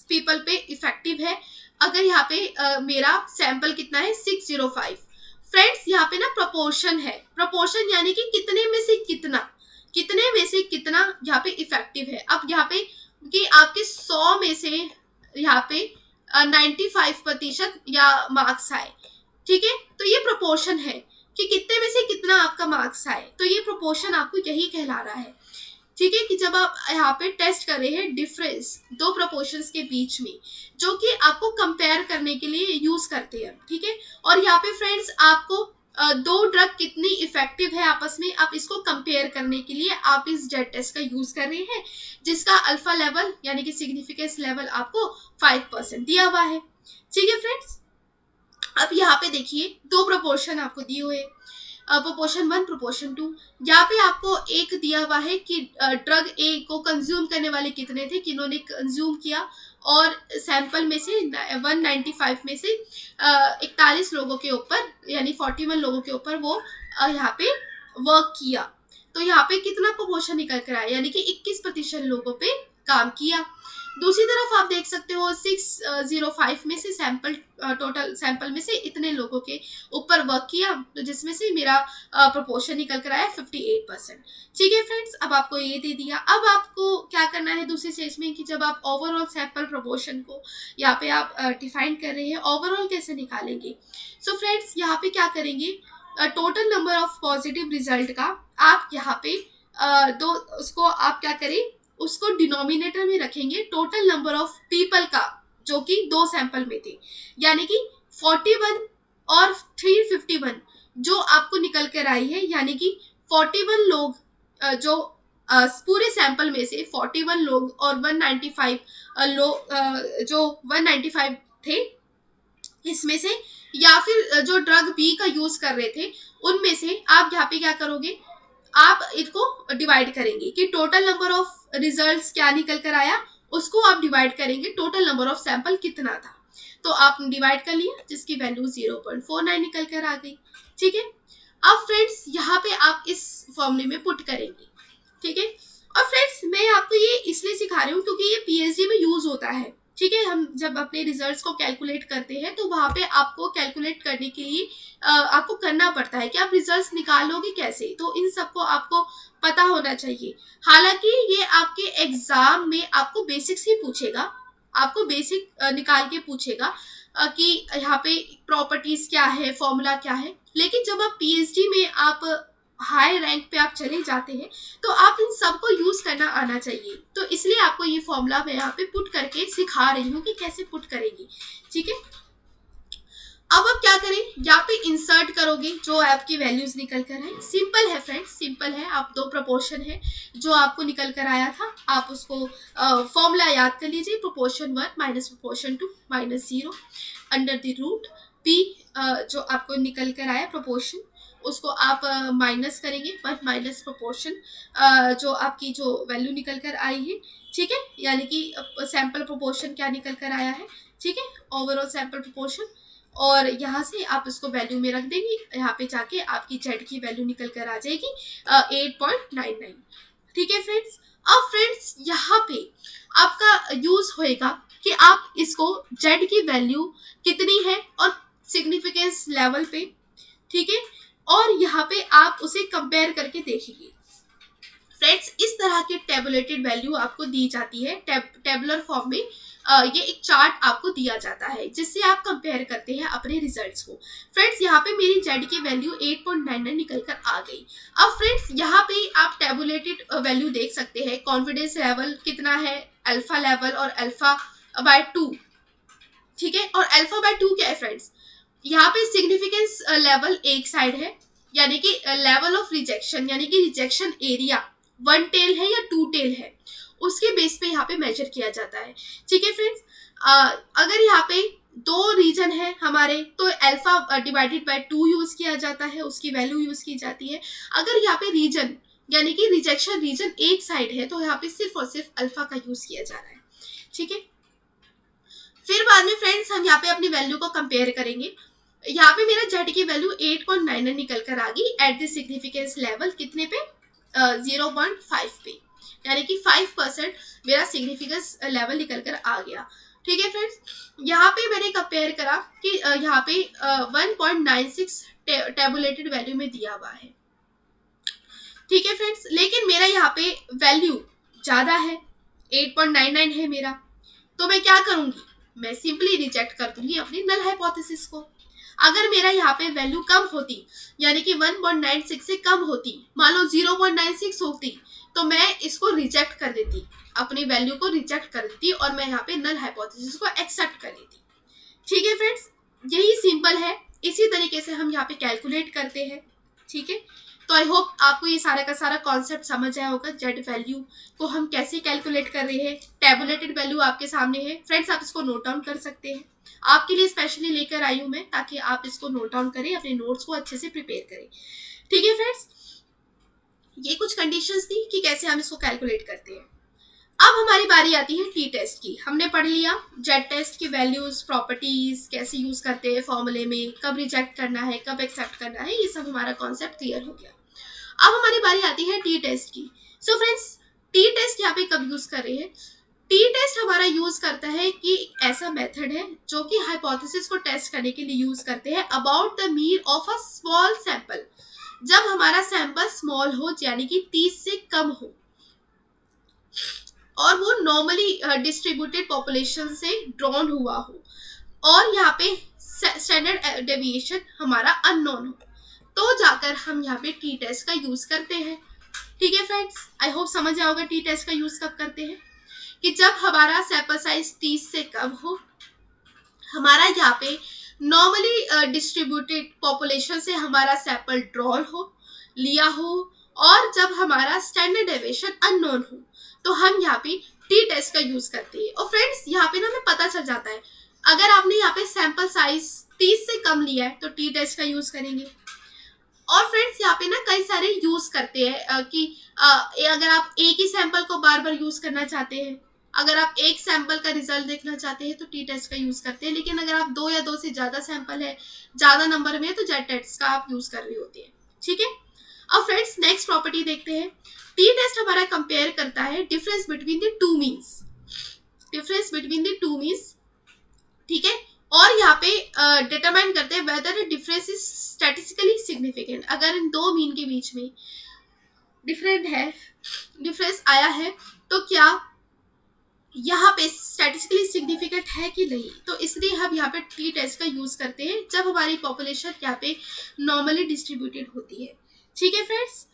पीपल पे इफेक्टिव है। अगर यहाँ पे मेरा सैंपल कितना है 605। फ्रेंड्स यहाँ पे ना प्रोपोर्शन है, प्रोपोर्शन यानी कि कितने में से कितना यहाँ पे इफेक्टिव है। अब यहाँ पे कि आपके 100 में से यहाँ पे 95% या मार्क्स आए। ठीक है, तो ये प्रोपोर्शन है कि कितने में से कितना आपका मार्क्स आए, तो ये प्रोपोर्शन आपको यही कहला रहा है। ठीक है, कि जब आप यहाँ पे टेस्ट कर रहे हैं डिफरेंस दो प्रोपोर्शंस के बीच में, जो कि आपको कंपेयर करने के लिए यूज करते हैं। ठीक है, और यहाँ पे फ्रेंड्स आपको दो ड्रग कितनी इफेक्टिव है आपस में, आप इसको कंपेयर करने के लिए आप इस जेड टेस्ट का यूज कर रहे हैं, जिसका अल्फा लेवल यानी कि सिग्निफिकेंस लेवल आपको 5% दिया हुआ है। ठीक है फ्रेंड्स, अब यहाँ पे देखिए दो प्रोपोर्शन आपको दिए हुए, प्रोपोर्शन 1 प्रोपोर्शन 2। यहाँ पे आपको एक दिया हुआ है कि ड्रग ए को कंज्यूम करने वाले कितने थे, किन्होंने कंज्यूम किया, और सैंपल में से 195 में से 41 लोगों के ऊपर यानी 41 लोगों के ऊपर वो यहाँ पे वर्क किया। तो यहाँ पे कितना प्रोपोर्शन निकल कर आया, यानी कि 21% लोगों पे काम किया। दूसरी तरफ आप देख सकते हो 605 में से सैंपल, टोटल सैंपल में से इतने लोगों के ऊपर वर्क किया, तो जिसमें से मेरा प्रोपोर्शन निकल कर आया 58%। ठीक है फ्रेंड्स, अब आपको ये दे दिया। अब आपको क्या करना है दूसरी स्टेज में कि जब आप ओवरऑल सैंपल प्रोपोर्शन को यहाँ पे आप डिफाइन कर रहे हैं, ओवरऑल कैसे निकालेंगे। सो फ्रेंड्स यहाँ पे क्या करेंगे, total number of positive result का आप यहाँ पे दो उसको आप क्या करें, उसको डिनोमिनेटर में रखेंगे टोटल नंबर ऑफ पीपल का, जो कि 2 सैंपल में थे, यानी कि 41 और 351 जो आपको निकल कर आई है, यानी कि 41 लोग जो पूरे सैंपल में से 41 लोग और 195 लोग जो 195 थे इसमें से, या फिर जो ड्रग बी का यूज कर रहे थे उनमें से आप यहाँ पे क्या करोगे, आप इसको डिवाइड करेंगे कि टोटल नंबर ऑफ रिजल्ट्स क्या निकल कर आया, उसको आप डिवाइड करेंगे टोटल नंबर ऑफ सैंपल कितना था। तो आप डिवाइड कर लिया, जिसकी वैल्यू 0.49 निकल कर आ गई। ठीक है, अब फ्रेंड्स यहाँ पे आप इस फॉर्मूले में पुट करेंगे। ठीक है, और फ्रेंड्स मैं आपको ये इसलिए सिखा रही हूँ क्योंकि ये पीएचडी में यूज होता है। ठीक है, हम जब अपने रिजल्ट्स को कैलकुलेट करते हैं तो वहां पे आपको कैलकुलेट करने के लिए आपको करना पड़ता है कि आप रिजल्ट्स निकालोगे कैसे, तो इन सबको आपको पता होना चाहिए। हालांकि ये आपके एग्जाम में आपको बेसिक्स ही पूछेगा, आपको बेसिक निकाल के पूछेगा कि यहाँ पे प्रॉपर्टीज क्या है, फॉर्मूला क्या है, लेकिन जब आप पीएचडी में आप हाई रैंक पे आप चले जाते हैं तो आप इन सबको यूज करना आना चाहिए। तो इसलिए आपको ये फॉर्मूला मैं यहाँ पे पुट करके सिखा रही हूँ कि कैसे पुट करेंगे। ठीक है, अब आप क्या करें, यहाँ पे इंसर्ट करोगे जो आपकी वैल्यूज निकल कर है। सिंपल है फ्रेंड्स, सिंपल है। आप 2 प्रोपोर्शन है जो आपको निकल कर आया था, आप उसको फॉर्मूला याद कर लीजिए, proportion 1 minus proportion 2 minus 0 under the root P, जो आपको निकल कर आया प्रोपोर्शन, उसको आप माइनस करेंगे 1 माइनस प्रोपोर्शन जो आपकी जो वैल्यू निकल कर आई है। ठीक है, यानी कि सैंपल प्रोपोर्शन क्या निकल कर आया है। ठीक है, ओवरऑल सैंपल प्रोपोर्शन, और यहाँ से आप इसको वैल्यू में रख देंगे, यहाँ पे जाके आपकी जेड की वैल्यू निकल कर आ जाएगी 8.99। ठीक है फ्रेंड्स, अब फ्रेंड्स यहाँ पे आपका यूज होएगा कि आप इसको जेड की वैल्यू कितनी है और सिग्निफिकेंस लेवल पे, ठीक है, और यहाँ पे आप उसे कंपेयर करके देखेंगे। फ्रेंड्स इस तरह के टेबुलेटेड वैल्यू आपको दी जाती है टेबुलर फॉर्म में। ये एक चार्ट आपको दिया जाता है जिससे आप कंपेयर करते हैं अपने रिजल्ट्स को। फ्रेंड्स यहाँ पे मेरी जेड की वैल्यू 8.99 निकल कर आ गई। अब फ्रेंड्स यहाँ पे आप टेबुलेटेड वैल्यू देख सकते हैं, कॉन्फिडेंस लेवल कितना है, अल्फा लेवल और अल्फा बाय 2। ठीक है, और अल्फा बाय 2 क्या है फ्रेंड्स, यहाँ पे सिग्निफिकेंस लेवल एक साइड है, यानी कि लेवल ऑफ रिजेक्शन, यानी कि रिजेक्शन एरिया 1 टेल है या 2 टेल है, उसके बेस पे यहाँ पे मेजर किया जाता है। ठीक है फ्रेंड्स, अगर यहाँ पे 2 रीजन है हमारे तो अल्फा डिवाइडेड बाय 2 यूज किया जाता है, उसकी वैल्यू यूज की जाती है। अगर यहाँ पे रीजन यानी कि रिजेक्शन रीजन एक साइड है तो यहाँ पे सिर्फ और सिर्फ अल्फा का यूज किया जा रहा है। ठीक है, फिर बाद में फ्रेंड्स हम यहाँ पे अपनी वैल्यू को कंपेयर करेंगे। यहाँ पे मेरा जेड की वैल्यू 8.99 निकल कर आ गई एट द सिग्निफिकेंस लेवल कितने पे, 0.5 पे, यानी कि 5% मेरा सिग्निफिकेंस लेवल निकल कर आ गया। ठीक है फ्रेंड्स, यहाँ पे मैंने कंपेयर करा कि यहाँ पे 1.96 टेबुलेटेड वैल्यू में दिया हुआ है। ठीक है फ्रेंड्स, लेकिन मेरा यहाँ पे वैल्यू ज्यादा है, 8.99 है मेरा, तो मैं क्या करूंगी, मैं सिंपली रिजेक्ट कर दूंगी अपनी नल हाइपोथेसिस को। अगर मेरा यहाँ पे वैल्यू कम होती, यानी कि 1.96 से कम होती, मान लो 0.96 होती, तो मैं इसको रिजेक्ट कर देती, अपनी वैल्यू को रिजेक्ट कर देती और मैं यहाँ पे नल हाइपोथेसिस को एक्सेप्ट कर लेती। ठीक है फ्रेंड्स, यही सिंपल है, इसी तरीके से हम यहाँ पे कैलकुलेट करते हैं। ठीक है, तो आई होप आपको ये सारा का सारा कॉन्सेप्ट समझ आया होगा, जेड वैल्यू को हम कैसे कैलकुलेट कर रहे हैं। टेबुलेटेड वैल्यू आपके सामने है फ्रेंड्स, आप इसको नोट डाउन कर सकते हैं, आपके लिए स्पेशली लेकर आई हूं मैं ताकि आप इसको नोट डाउन करें, अपने नोट्स को अच्छे से प्रिपेयर करें। ठीक है फ्रेंड्स, ये कुछ कंडीशंस थी कि कैसे हम इसको कैलकुलेट करते हैं। अब हमारी बारी आती है टी टेस्ट की। हमने पढ़ लिया जेड टेस्ट की वैल्यूज, प्रॉपर्टीज कैसे यूज करते हैं फॉर्मूले में, कब रिजेक्ट करना है, कब एक्सेप्ट करना है, ये सब हमारा कॉन्सेप्ट क्लियर हो गया। अब हमारी बारी आती है टी टेस्ट की। सो फ्रेंड्स, टी टेस्ट यहाँ पे कब यूज कर रहे हैं? टी टेस्ट हमारा यूज करता है कि ऐसा मेथड है जो कि हाइपोथेसिस को टेस्ट करने के लिए यूज करते हैं about the mean of a small sample. जब हमारा सैंपल स्मॉल हो यानी कि 30 से कम हो और वो नॉर्मली डिस्ट्रीब्यूटेड पॉपुलेशन से ड्रॉन हुआ हो और यहाँ पे स्टैंडर्ड डेविएशन हमारा अननोन हो, तो जाकर हम यहाँ पे टी टेस्ट का यूज करते हैं। ठीक है फ्रेंड्स, आई होप समझ आया होगा टी टेस्ट का यूज कब करते हैं कि जब हमारा सैंपल साइज 30 से कम हो, हमारा यहाँ पे नॉर्मली डिस्ट्रीब्यूटेड पॉपुलेशन से हमारा सैंपल ड्रॉन हो लिया हो और जब हमारा स्टैंडर्ड डेविएशन अननोन हो, तो हम यहाँ पे टी टेस्ट का यूज करते हैं। और फ्रेंड्स यहाँ पे ना हमें पता चल जाता है, अगर आपने यहाँ पे सैंपल साइज 30 से कम लिया है तो टी टेस्ट का यूज करेंगे। और फ्रेंड्स यहाँ पे ना कई सारे यूज करते हैं कि अगर आप एक ही सैंपल को बार बार यूज करना चाहते हैं, अगर आप एक सैंपल का रिजल्ट देखना चाहते हैं तो टी टेस्ट का यूज करते हैं, लेकिन अगर आप 2 या 2 से ज्यादा सैंपल है, ज्यादा नंबर में है, तो जेड टेस्ट का आप यूज कर रहे होते हैं। ठीक है, अब फ्रेंड्स नेक्स्ट प्रॉपर्टी देखते हैं। टी टेस्ट हमारा कंपेयर करता है difference between the two means, difference between the two means. ठीक है, और यहाँ पे डिटरमाइन करते हैं whether difference is statistically significant. अगर इन दो मीन के बीच में डिफरेंस आया है तो क्या यहाँ पे स्टैटिस्टिकली सिग्निफिकेंट है कि नहीं, तो इसलिए हम यहाँ पे टी टेस्ट का यूज करते हैं जब हमारी पॉपुलेशन यहाँ पे नॉर्मली डिस्ट्रीब्यूटेड होती है। ठीक है फ्रेंड्स,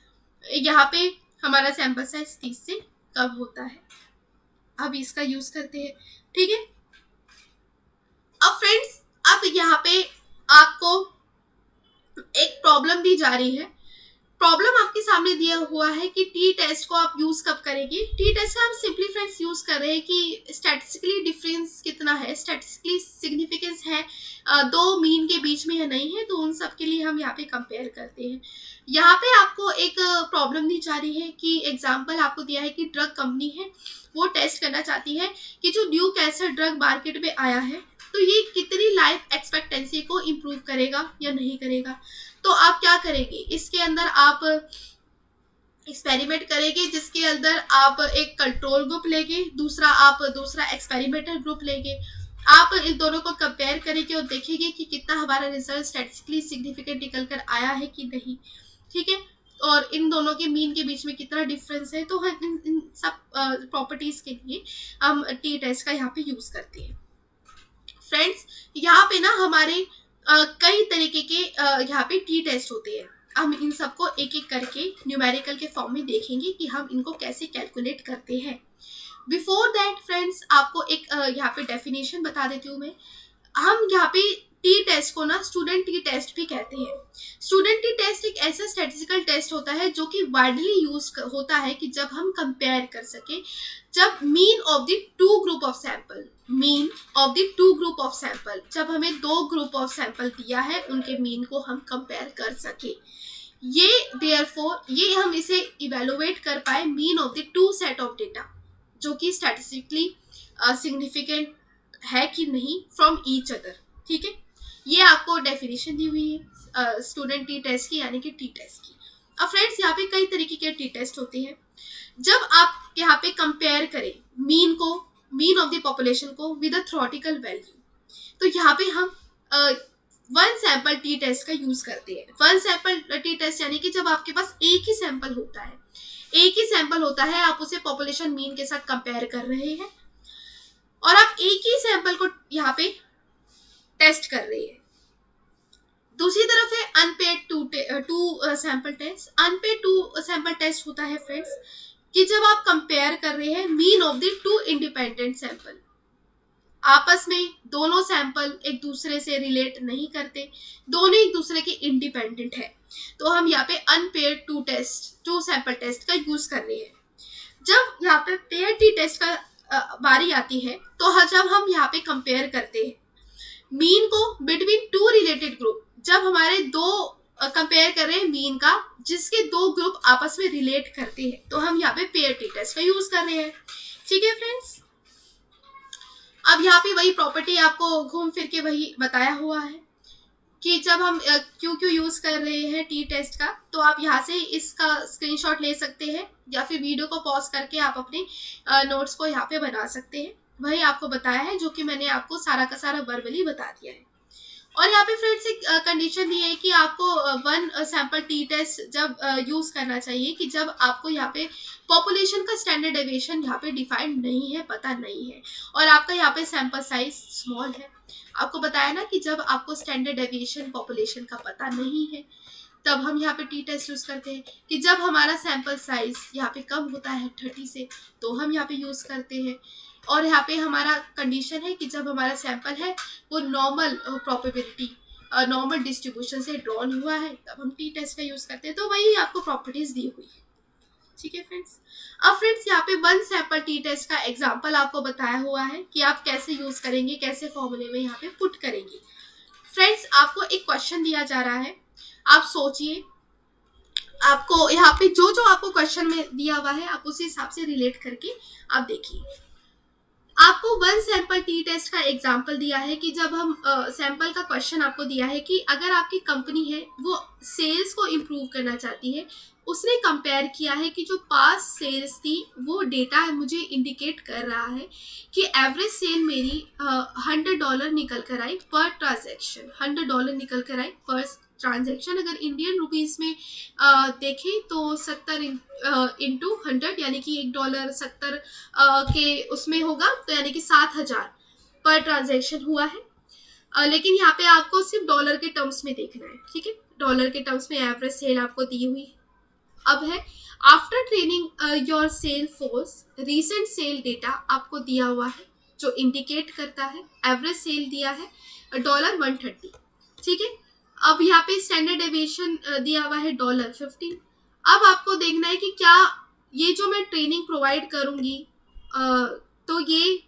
यहाँ पे हमारा सैंपल साइज 30 से कम होता है, अब इसका यूज करते हैं। ठीक है, अब फ्रेंड्स अब यहाँ पे आपको एक प्रॉब्लम दी जा रही है। प्रॉब्लम आपके सामने दिया हुआ है कि टी टेस्ट को आप यूज कब करेंगे। टी टेस्ट का हम सिंपली फ्रेंड्स यूज कर रहे हैं कि स्टैटिस्टिकली डिफरेंस कितना है, स्टैटिस्टिकली सिग्निफिकेंस है दो मीन के बीच में या नहीं है, तो उन सब के लिए हम यहाँ पे कंपेयर करते हैं। यहाँ पे आपको एक प्रॉब्लम दी जा रही है कि एग्जाम्पल आपको दिया है कि ड्रग कंपनी है, वो टेस्ट करना चाहती है कि जो ड्यूक एसिड ड्रग मार्केट में आया है तो ये कितनी लाइफ एक्सपेक्टेंसी को इम्प्रूव करेगा या नहीं करेगा। तो आप क्या करेंगे, इसके अंदर आप एक्सपेरिमेंट करेंगे जिसके अंदर आप एक कंट्रोल ग्रुप लेंगे, दूसरा एक्सपेरिमेंटल ग्रुप लेंगे। आप इन दोनों को कंपेयर करेंगे और देखेंगे कि कितना हमारा रिजल्ट स्टैटिस्टिकली सिग्निफिकेंट निकल कर आया है कि नहीं। ठीक है, और इन दोनों के मीन के बीच में कितना डिफरेंस है, तो हम इन सब प्रॉपर्टीज के लिए हम टी टेस्ट का यहाँ पे यूज करते हैं। फ्रेंड्स यहाँ पे ना हमारे कई तरीके के यहाँ पे टी टेस्ट होते हैं। हम इन सबको एक एक करके न्यूमेरिकल के फॉर्म में देखेंगे कि हम इनको कैसे कैलकुलेट करते हैं। बिफोर दैट फ्रेंड्स आपको एक यहाँ पे डेफिनेशन बता देती हूँ मैं। हम यहाँ पे टी टेस्ट को ना स्टूडेंट टी टेस्ट भी कहते हैं। स्टूडेंट टी टेस्ट एक ऐसा स्टैटिस्टिकल टेस्ट होता है जो कि वाइडली यूज होता है कि जब हम कंपेयर कर सके, जब mean of the two group of sample, mean of the two group of sample, जब हमें दो ग्रुप ऑफ सैंपल दिया है उनके मीन को हम कंपेयर कर सके, ये देयरफॉर ये हम इसे इवेलुएट कर पाए mean of the to set of data जो कि स्टैटिस्टिकली सिग्निफिकेंट है कि नहीं फ्रॉम ईच अदर। ठीक है, ये आपको डेफिनेशन दी हुई है स्टूडेंट टी टेस्ट की यानी कि टी टेस्ट की। अब फ्रेंड्स यहाँ पे कई तरीके के टी टेस्ट होते हैं। जब आप यहाँ पे कंपेयर करें मीन ऑफ द पॉपुलेशन को विद अ थ्योरेटिकल वैल्यू, तो यहाँ पे हम वन सैंपल टी टेस्ट का यूज करते हैं। वन सैंपल टी टेस्ट यानी कि जब आपके पास एक ही सैंपल होता है, आप उसे पॉपुलेशन मीन के साथ कंपेयर कर रहे हैं और आप एक ही सैंपल को यहाँ पे टेस्ट कर रहे हैं। दूसरी तरफ है unpaired two sample test. Unpaired two sample test होता है फ्रेंड्स कि जब आप कंपेयर कर रहे हैं mean of the to independent sample, आपस में दोनों सैंपल एक दूसरे से रिलेट नहीं करते, दोनों एक दूसरे के इंडिपेंडेंट है, तो हम यहाँ पे अनपेड टू सैंपल टेस्ट का यूज कर रहे हैं। जब यहाँ पे पेयर टी टेस्ट का बारी आती है तो जब हम यहाँ पे कंपेयर करते हैं मीन को बिटवीन टू रिलेटेड ग्रुप, जब हमारे दो कंपेयर कर रहे हैं मीन का जिसके दो ग्रुप आपस में रिलेट करते हैं, तो हम यहाँ पे पेयर टी टेस्ट का यूज कर रहे हैं। ठीक है फ्रेंड्स, अब यहाँ पे वही प्रॉपर्टी आपको घूम फिर के वही बताया हुआ है कि जब हम क्यों क्यों यूज़ कर रहे हैं टी टेस्ट का, तो आप यहाँ से इसका स्क्रीनशॉट ले सकते हैं या फिर वीडियो को पॉज करके आप अपने नोट्स को यहाँ पे बना सकते हैं। वही आपको बताया है जो कि मैंने आपको सारा का सारा वर्बली बता दिया है। और यहाँ पे फ्रेंड्स एक कंडीशन दी है कि आपको वन सैंपल टी टेस्ट जब यूज़ करना चाहिए कि जब आपको यहाँ पे पॉपुलेशन का स्टैंडर्ड डेविएशन यहाँ पे डिफाइंड नहीं है, पता नहीं है, और आपका यहाँ पे सैंपल साइज स्मॉल है। आपको बताया ना कि जब आपको स्टैंडर्ड डेविएशन पॉपुलेशन का पता नहीं है तब हम यहाँ पे टी टेस्ट यूज़ करते हैं। कि जब हमारा सैंपल साइज यहाँ पे कम होता है 30 से तो हम यहाँ पे यूज़ करते हैं। और यहाँ पे हमारा कंडीशन है कि जब हमारा सैंपल है वो नॉर्मल प्रोबेबिलिटी नॉर्मल डिस्ट्रीब्यूशन से ड्रॉन हुआ है तब हम टी टेस्ट का यूज़ करते हैं। तो वही आपको प्रॉपर्टीज दी हुई है। ठीक है फ्रेंड्स। अब फ्रेंड्स यहाँ पे वन सैंपल टी टेस्ट का एग्जांपल आपको बताया हुआ है कि आप कैसे यूज़ करेंगे, कैसे फॉर्मूले में यहाँ पे पुट करेंगे। फ्रेंड्स आपको एक क्वेश्चन दिया जा रहा है, आप सोचिए, आपको यहाँ पे जो जो आपको क्वेश्चन में दिया हुआ है आप उसी हिसाब से रिलेट करके आप देखिए। आपको वन सैंपल टी टेस्ट का एग्जांपल दिया है कि जब हम सैंपल का क्वेश्चन आपको दिया है कि अगर आपकी कंपनी है वो सेल्स को इम्प्रूव करना चाहती है, उसने कंपेयर किया है कि जो पास सेल्स थी वो डेटा मुझे इंडिकेट कर रहा है कि एवरेज सेल मेरी $100 निकल कर आई पर ट्रांजेक्शन, $100 निकल कर आई पर ट्रांजेक्शन। अगर इंडियन रुपीस में देखें तो 70 इंटू 100 यानी कि $1 70 के उसमें होगा, तो यानी कि 7,000 पर ट्रांजेक्शन हुआ है। लेकिन यहाँ पे आपको सिर्फ डॉलर के टर्म्स में देखना है। ठीक है, डॉलर के टर्म्स में एवरेज सेल आपको दी हुई है। अब है after training your sale force, recent sale data आपको दिया हुआ है जो इंडिकेट करता है एवरेज सेल दिया है $130। ठीक है, अब यहाँ पे स्टैंडर्ड डेविएशन दिया हुआ है $15। अब आपको देखना है कि क्या ये जो मैं ट्रेनिंग प्रोवाइड करूँगी तो ये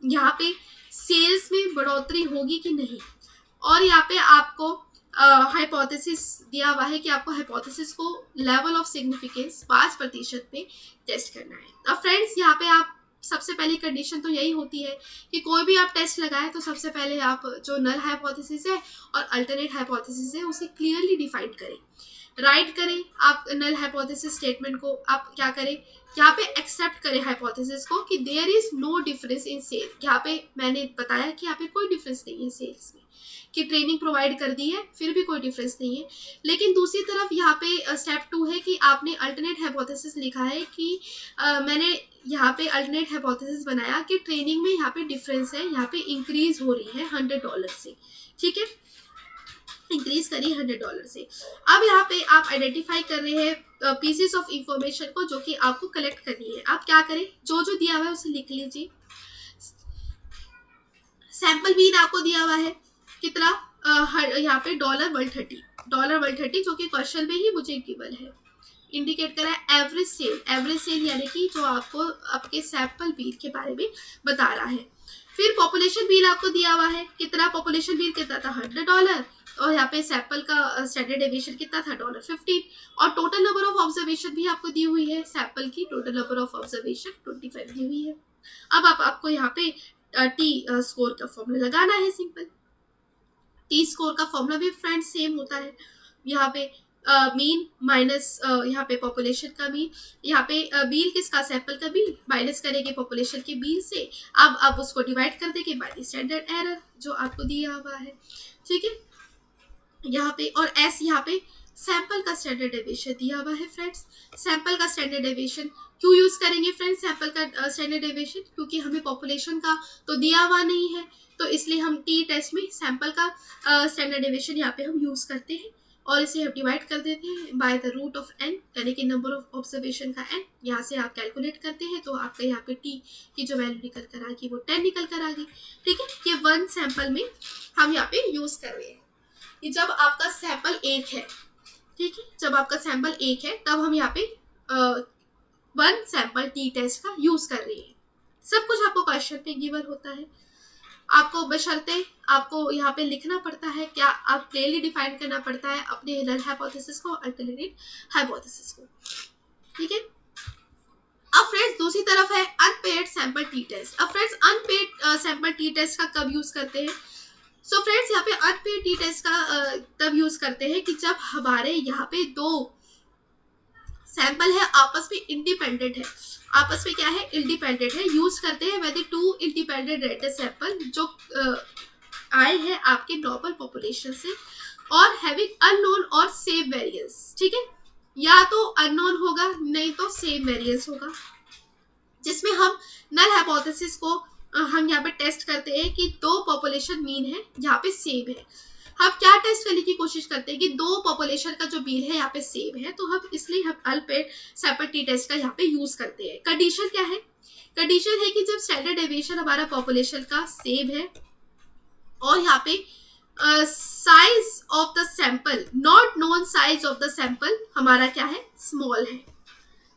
यहाँ पे सेल्स में बढ़ोतरी होगी कि नहीं। और यहाँ पे आपको हाइपोथेसिस दिया हुआ है कि आपको हाइपोथेसिस को लेवल ऑफ सिग्निफिकेंस 5% पे टेस्ट करना है। अब फ्रेंड्स यहाँ पे आप सबसे पहली कंडीशन तो यही होती है कि कोई भी आप टेस्ट लगाएं तो सबसे पहले आप जो नल हाइपोथेसिस है और अल्टरनेट हाइपोथेसिस है उसे क्लियरली डिफाइन करें, राइट करें। आप नल हाइपोथेसिस स्टेटमेंट को आप क्या करें, यहाँ पे एक्सेप्ट करें हाइपोथेसिस को कि there is no difference in sale. यहाँ पे मैंने बताया कि यहाँ पे कोई डिफरेंस नहीं है सेल्स में, कि ट्रेनिंग प्रोवाइड कर दी है फिर भी कोई डिफरेंस नहीं है। लेकिन दूसरी तरफ यहाँ पे स्टेप 2 है कि आपने अल्टरनेट हाइपोथेसिस लिखा है कि मैंने यहाँ पे अल्टरनेट हाइपोथेसिस बनाया कि ट्रेनिंग में यहाँ पे डिफरेंस है, यहाँ पे इंक्रीज हो रही है $100 से। ठीक है, इंक्रीज करिए $100 से। अब यहाँ पे आप आइडेंटिफाई कर रहे हैं पीसेस ऑफ इंफॉर्मेशन को जो कि आपको कलेक्ट करनी है। आप क्या करें, जो जो दिया हुआ है उसे लिख लीजिए। सैंपल बीन आपको दिया हुआ है कितना, यहाँ पे $130 जो कि क्वेश्चन में ही मुझे गिवन है, इंडिकेट करा है एवरेज सेल यानी कि जो आपको आपके सैंपल बीन के बारे में बता रहा है। फिर पॉपुलेशन बिल आपको दिया हुआ है कितना, पॉपुलेशन बिल कितना था $100 और यहाँ पे सैंपल का स्टैंडर्ड डेविएशन कितना था $15। और टोटल नंबर ऑफ ऑब्जर्वेशन भी आपको दी हुई है, सैंपल की टोटल नंबर ऑफ ऑब्जर्वेशन 25 दी हुई है। अब आपको यहाँ पे टी स्कोर का फॉर्मूला लगाना है। सिंपल टी स्कोर का फॉर्मूला भी फ्रेंड्स सेम होता है। यहाँ पे मीन माइनस यहाँ पे पॉपुलेशन का मीन, यहाँ पे बील किसका, सैंपल का बील माइनस करेंगे पॉपुलेशन के बील से। अब आप उसको डिवाइड कर देंगे बाय द स्टैंडर्ड एरर जो आपको दिया हुआ है। ठीक है, यहाँ पे और एस यहाँ पे सैंपल का स्टैंडर्ड डेविएशन दिया हुआ है। फ्रेंड्स सैंपल का स्टैंडर्ड डेविएशन क्यों यूज करेंगे फ्रेंड्स सैंपल का स्टैंडर्ड डेविएशन, क्योंकि हमें पॉपुलेशन का तो दिया हुआ नहीं है, तो इसलिए हम टी टेस्ट में सैंपल का स्टैंडर्ड डेविएशन यहाँ पे हम यूज करते हैं और इसे हम डिवाइड कर देते हैं by the root of n, यानी कि नंबर ऑफ ऑब्जर्वेशन का n। यहाँ से आप कैलकुलेट करते हैं तो आपका यहाँ पे t की जो वैल्यू निकल कर आ गई वो 10 निकल कर आ गई। ठीक है, ये वन सैंपल में हम यहाँ पे यूज कर रहे हैं। कि जब आपका सैंपल 1 है, ठीक है, जब आपका सैंपल 1 है तब हम यहाँ पे वन सैंपल टी टेस्ट का यूज कर रहे हैं। सब कुछ आपको क्वेश्चन पे गिवन होता है, आपको बशर्ते आपको यहाँ पे लिखना पड़ता है, क्या आप क्लियरली डिफाइन करना पड़ता है अपने नल हाइपोथेसिस को, अल्टरनेट हाइपोथेसिस को। ठीक है, अब फ्रेंड्स दूसरी तरफ है अनपेड सैंपल टी टेस्ट। अब friends unpaired sample T test का कब यूज करते हैं, सो फ्रेंड्स, यहाँ पे अनपेड टी टेस्ट का तब यूज करते हैं कि जब हमारे यहाँ पे दो सैंपल है आपस में इंडिपेंडेंट है, आपस में क्या है, इंडिपेंडेंट है। यूज करते हैं whether two independent data sample जो आए हैं आपके नॉर्मल पॉपुलेशन से और हैविंग अननोन और सेम वेरिएंस। ठीक है, या तो अननोन होगा नहीं तो सेम वेरिएंस होगा, जिसमें हम नल हाइपोथेसिस को हम यहाँ पे टेस्ट करते हैं कि दो पॉपुलेशन मीन है यहाँ पे सेम है। हम क्या टेस्ट करने की कोशिश करते हैं कि दो पॉपुलेशन का जो मीन है यहाँ पे सेम है, तो हम इसलिए हम अनपेड सैंपल टी टेस्ट का यहाँ पे यूज करते हैं। कंडीशन क्या है? कंडीशन है कि जब स्टैंडर्ड डेविएशन हमारा पॉपुलेशन का सेम है और यहाँ पे size of the sample, not known size of the sample हमारा क्या है, स्मॉल है।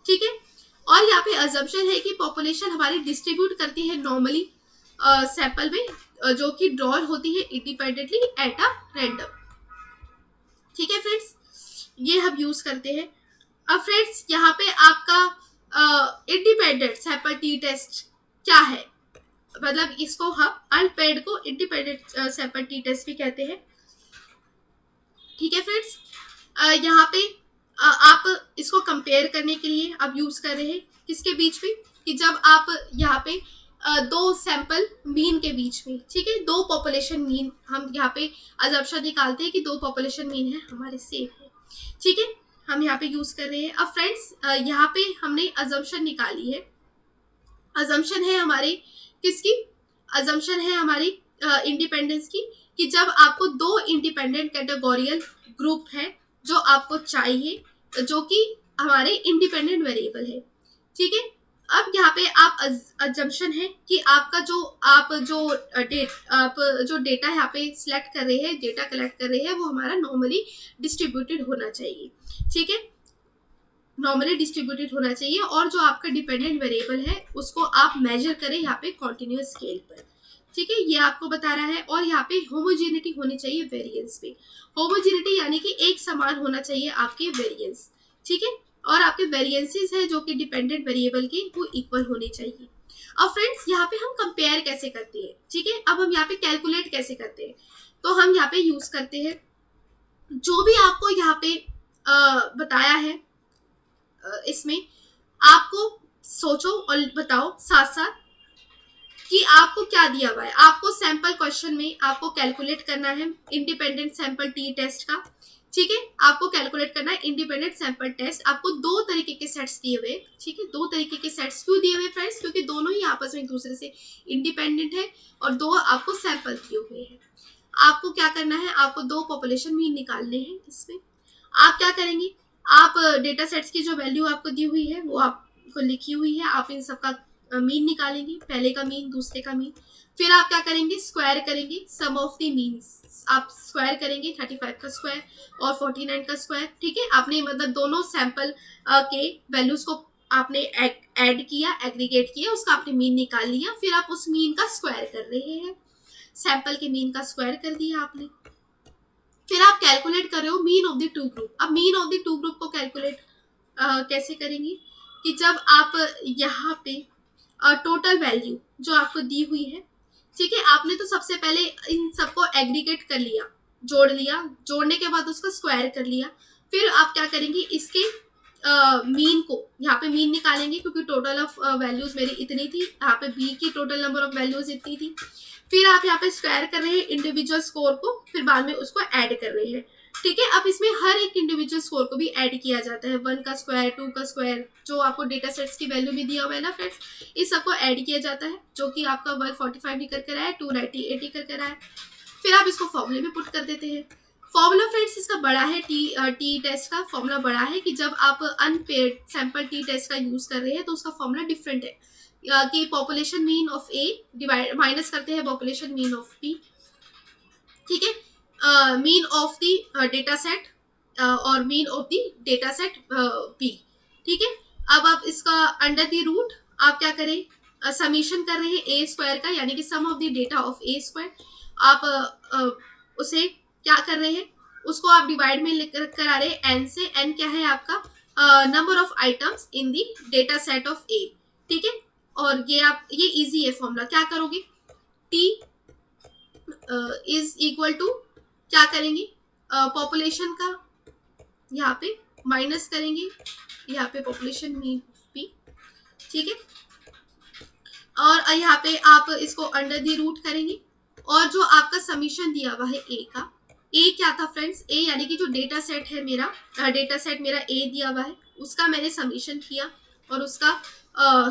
ठीक है, और यहाँ पे अजम्पशन है कि पॉपुलेशन हमारी डिस्ट्रीब्यूट करती है नॉर्मली सैंपल में, जो कि ड्रॉन होती है इंडिपेंडेंटली एट अ रैंडम। ठीक है फ्रेंड्स, ये हम यूज करते हैं। अब फ्रेंड्स, यहाँ पे आपका इंडिपेंडेंट सैंपल टी टेस्ट क्या है, मतलब इसको हम अनपेड को इंडिपेंडेंट सैंपल टी टेस्ट भी कहते हैं। ठीक है फ्रेंड्स, यहाँ पे आप इसको कंपेयर करने के लिए आप यूज कर रहे हैं किसके बीच में, कि जब आप यहाँ पे दो सैंपल मीन के बीच में, ठीक है, दो पॉपुलेशन मीन, हम यहाँ पे अजम्पशन निकालते हैं कि दो पॉपुलेशन मीन है हमारे सेम है। ठीक है, हम यहाँ पे यूज कर रहे हैं। अब फ्रेंड्स, यहाँ पे हमने अजम्पशन निकाली है। अजम्पशन है हमारे किसकी? अजम्पशन है हमारी इंडिपेंडेंस की, कि जब आपको दो इंडिपेंडेंट कैटेगोरियल ग्रुप है जो आपको चाहिए, जो कि हमारे इंडिपेंडेंट वेरिएबल है। ठीक है, अब यहाँ पे आप अजम्पशन है कि आपका आप जो डेटा यहाँ पे सिलेक्ट कर रहे हैं, डेटा कलेक्ट कर रहे हैं, वो हमारा नॉर्मली डिस्ट्रीब्यूटेड होना चाहिए। ठीक है, नॉर्मली डिस्ट्रीब्यूटेड होना चाहिए, और जो आपका डिपेंडेंट वेरिएबल है उसको आप मेजर करें यहाँ पे कॉन्टिन्यूअस स्केल पर। ठीक है, ये आपको बता रहा है। और यहाँ पे होमोजेनिटी होनी चाहिए वेरिएंस पे। होमोजेनिटी यानी कि एक समान होना चाहिए आपके वेरिएंस। ठीक है, और आपके वेरिएंसेस है जो कि डिपेंडेंट वेरिएबल के, वो इक्वल होने चाहिए। अब फ्रेंड्स, यहाँ पे हम कंपेयर कैसे करते हैं? ठीक है, अब हम यहाँ पे कैलकुलेट कैसे करते हैं, तो हम यहाँ पे यूज करते हैं जो भी आपको यहाँ पे बताया है, इसमें आपको सोचो और बताओ साथ साथ कि आपको क्या दिया हुआ है। आपको सैंपल क्वेश्चन में आपको कैलकुलेट करना है इंडिपेंडेंट सैंपल टी टेस्ट का। ठीक है, आपको कैलकुलेट करना है इंडिपेंडेंट सैंपल टेस्ट। आपको दो तरीके के सेट्स दिए हुए। ठीक है, दो तरीके के सेट्स क्यों दिए हुए फ्रेंड्स? क्योंकि दोनों ही आपस में एक दूसरे से इंडिपेंडेंट है और दो आपको सैंपल दिए हुए हैं। आपको क्या करना है? आपको दो पॉपुलेशन मीन निकालने हैं। इसमें आप क्या करेंगे? आप डेटा सेट्स की जो वैल्यू आपको दी हुई है वो आपको लिखी हुई है, आप इन सबका मीन निकालेंगे, पहले का मीन, दूसरे का मीन। फिर आप क्या करेंगे? स्क्वायर करेंगे सम ऑफ द मीन्स। आप स्क्वायर करेंगे 35 का स्क्वायर और 49 का स्क्वायर। ठीक है, आपने मतलब दोनों सैंपल के वैल्यूज को आपने ऐड किया, एग्रीगेट किया, उसका आपने मीन निकाल लिया। फिर आप उस मीन का स्क्वायर कर रहे हैं, सैंपल के मीन का स्क्वायर कर दिया आपने। फिर आप कैलकुलेट कर रहे हो mean of the two group. अब mean of the two group को कैलकुलेट कैसे करेंगे? कि जब आप यहाँ पे टोटल वैल्यू जो आपको दी हुई है, ठीक है, आपने तो सबसे पहले इन सबको एग्रीगेट कर लिया, जोड़ लिया, जोड़ने के बाद उसको स्क्वायर कर लिया। फिर आप क्या करेंगे? इसके मीन को, यहाँ पे मीन निकालेंगे क्योंकि टोटल ऑफ वैल्यूज मेरी इतनी थी, यहाँ पे बी की टोटल नंबर ऑफ वैल्यूज इतनी थी। फिर आप यहाँ पे स्क्वायर कर रहे हैं इंडिविजुअल स्कोर को, फिर बाद में उसको ऐड कर रहे हैं। ठीक है, अब इसमें हर एक इंडिविजुअल स्कोर को भी ऐड किया जाता है, 1 का स्क्वायर, 2 का स्क्वायर, जो आपको डेटा सेट्स की वैल्यू भी दिया हुआ है ना फ्रेंड्स, इस सबको ऐड किया जाता है, जो कि आपका 145 निकल कर आया है, 290 80 कर कर आया। फिर आप इसको फॉर्मूले में पुट कर देते हैं। फॉर्मूला फ्रेंड्स इसका बड़ा है, टी टेस्ट का फॉर्मूला बड़ा है, कि जब आप अनपेड सैंपल टी टेस्ट का यूज कर रहे हैं तो उसका फॉर्मूला डिफरेंट है, कि population mean of A divide minus करते हैं पॉपुलेशन मीन ऑफ बी। ठीक है, mean of the data set और mean of the data set B. ठीक है, अब आप इसका अंडर द रूट आप क्या करें? समीशन कर रहे हैं ए स्क्वायर का, यानी कि sum of the data of A square. आप उसे क्या कर रहे हैं? उसको आप डिवाइड में करा रहे हैं एन से। एन क्या है आपका? Number of items in the data set of A. ठीक है, और ये इजी है फॉर्मूला। क्या करोगे? टी इज इक्वल टू क्या करेंगे, पॉपुलेशन का यहाँ पे माइनस करेंगे, यहाँ पे पॉपुलेशन मीन पी, ठीक है। और यहाँ पे आप इसको अंडर दी रूट करेंगे, और जो आपका समीशन दिया हुआ है ए का, ए क्या था फ्रेंड्स, ए यानी कि जो डेटा सेट है मेरा, डेटा सेट मेरा ए दिया हुआ है, उसका मैंने समीशन किया और उसका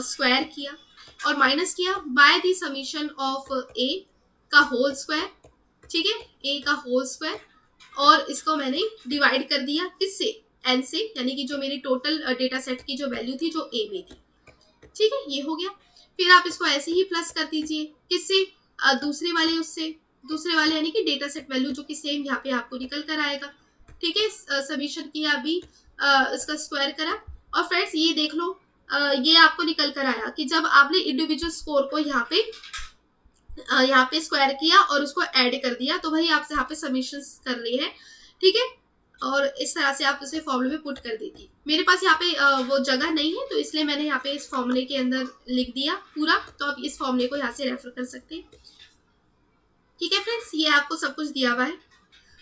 स्क्वायर किया और माइनस किया बाय द समीशन ऑफ ए का होल स्क्वायर, ठीक है, ए का होल स्क्वायर, और इसको मैंने डिवाइड कर दिया किससे, एन से, यानी कि जो मेरी टोटल डेटा सेट की जो वैल्यू थी जो ए में थी, ठीक है, ये हो गया। फिर आप इसको ऐसे ही प्लस कर दीजिए किससे, दूसरे वाले उससे, दूसरे वाले यानी कि डेटा सेट वैल्यू जो कि सेम यहाँ पे आपको निकल कर आएगा, ठीक है। सबमिशन किया अभी, इसका स्क्वायर करा, और फ्रेंड्स ये देख लो, ये आपको निकल कर आया कि जब आपने इंडिविजुअल स्कोर को यहाँ पे स्क्वायर किया और उसको ऐड कर दिया, तो वही आपसे यहाँ पे सबमिशन कर रही है, ठीक है। और इस तरह से आप उसे फॉर्मूले में पुट कर देगी। मेरे पास यहाँ पे वो जगह नहीं है, तो इसलिए मैंने यहाँ पे इस फॉर्मूले के अंदर लिख दिया पूरा, तो आप इस फॉर्मूले को यहाँ से रेफर कर सकते हैं, ठीक है फ्रेंड्स। ये आपको सब कुछ दिया हुआ है।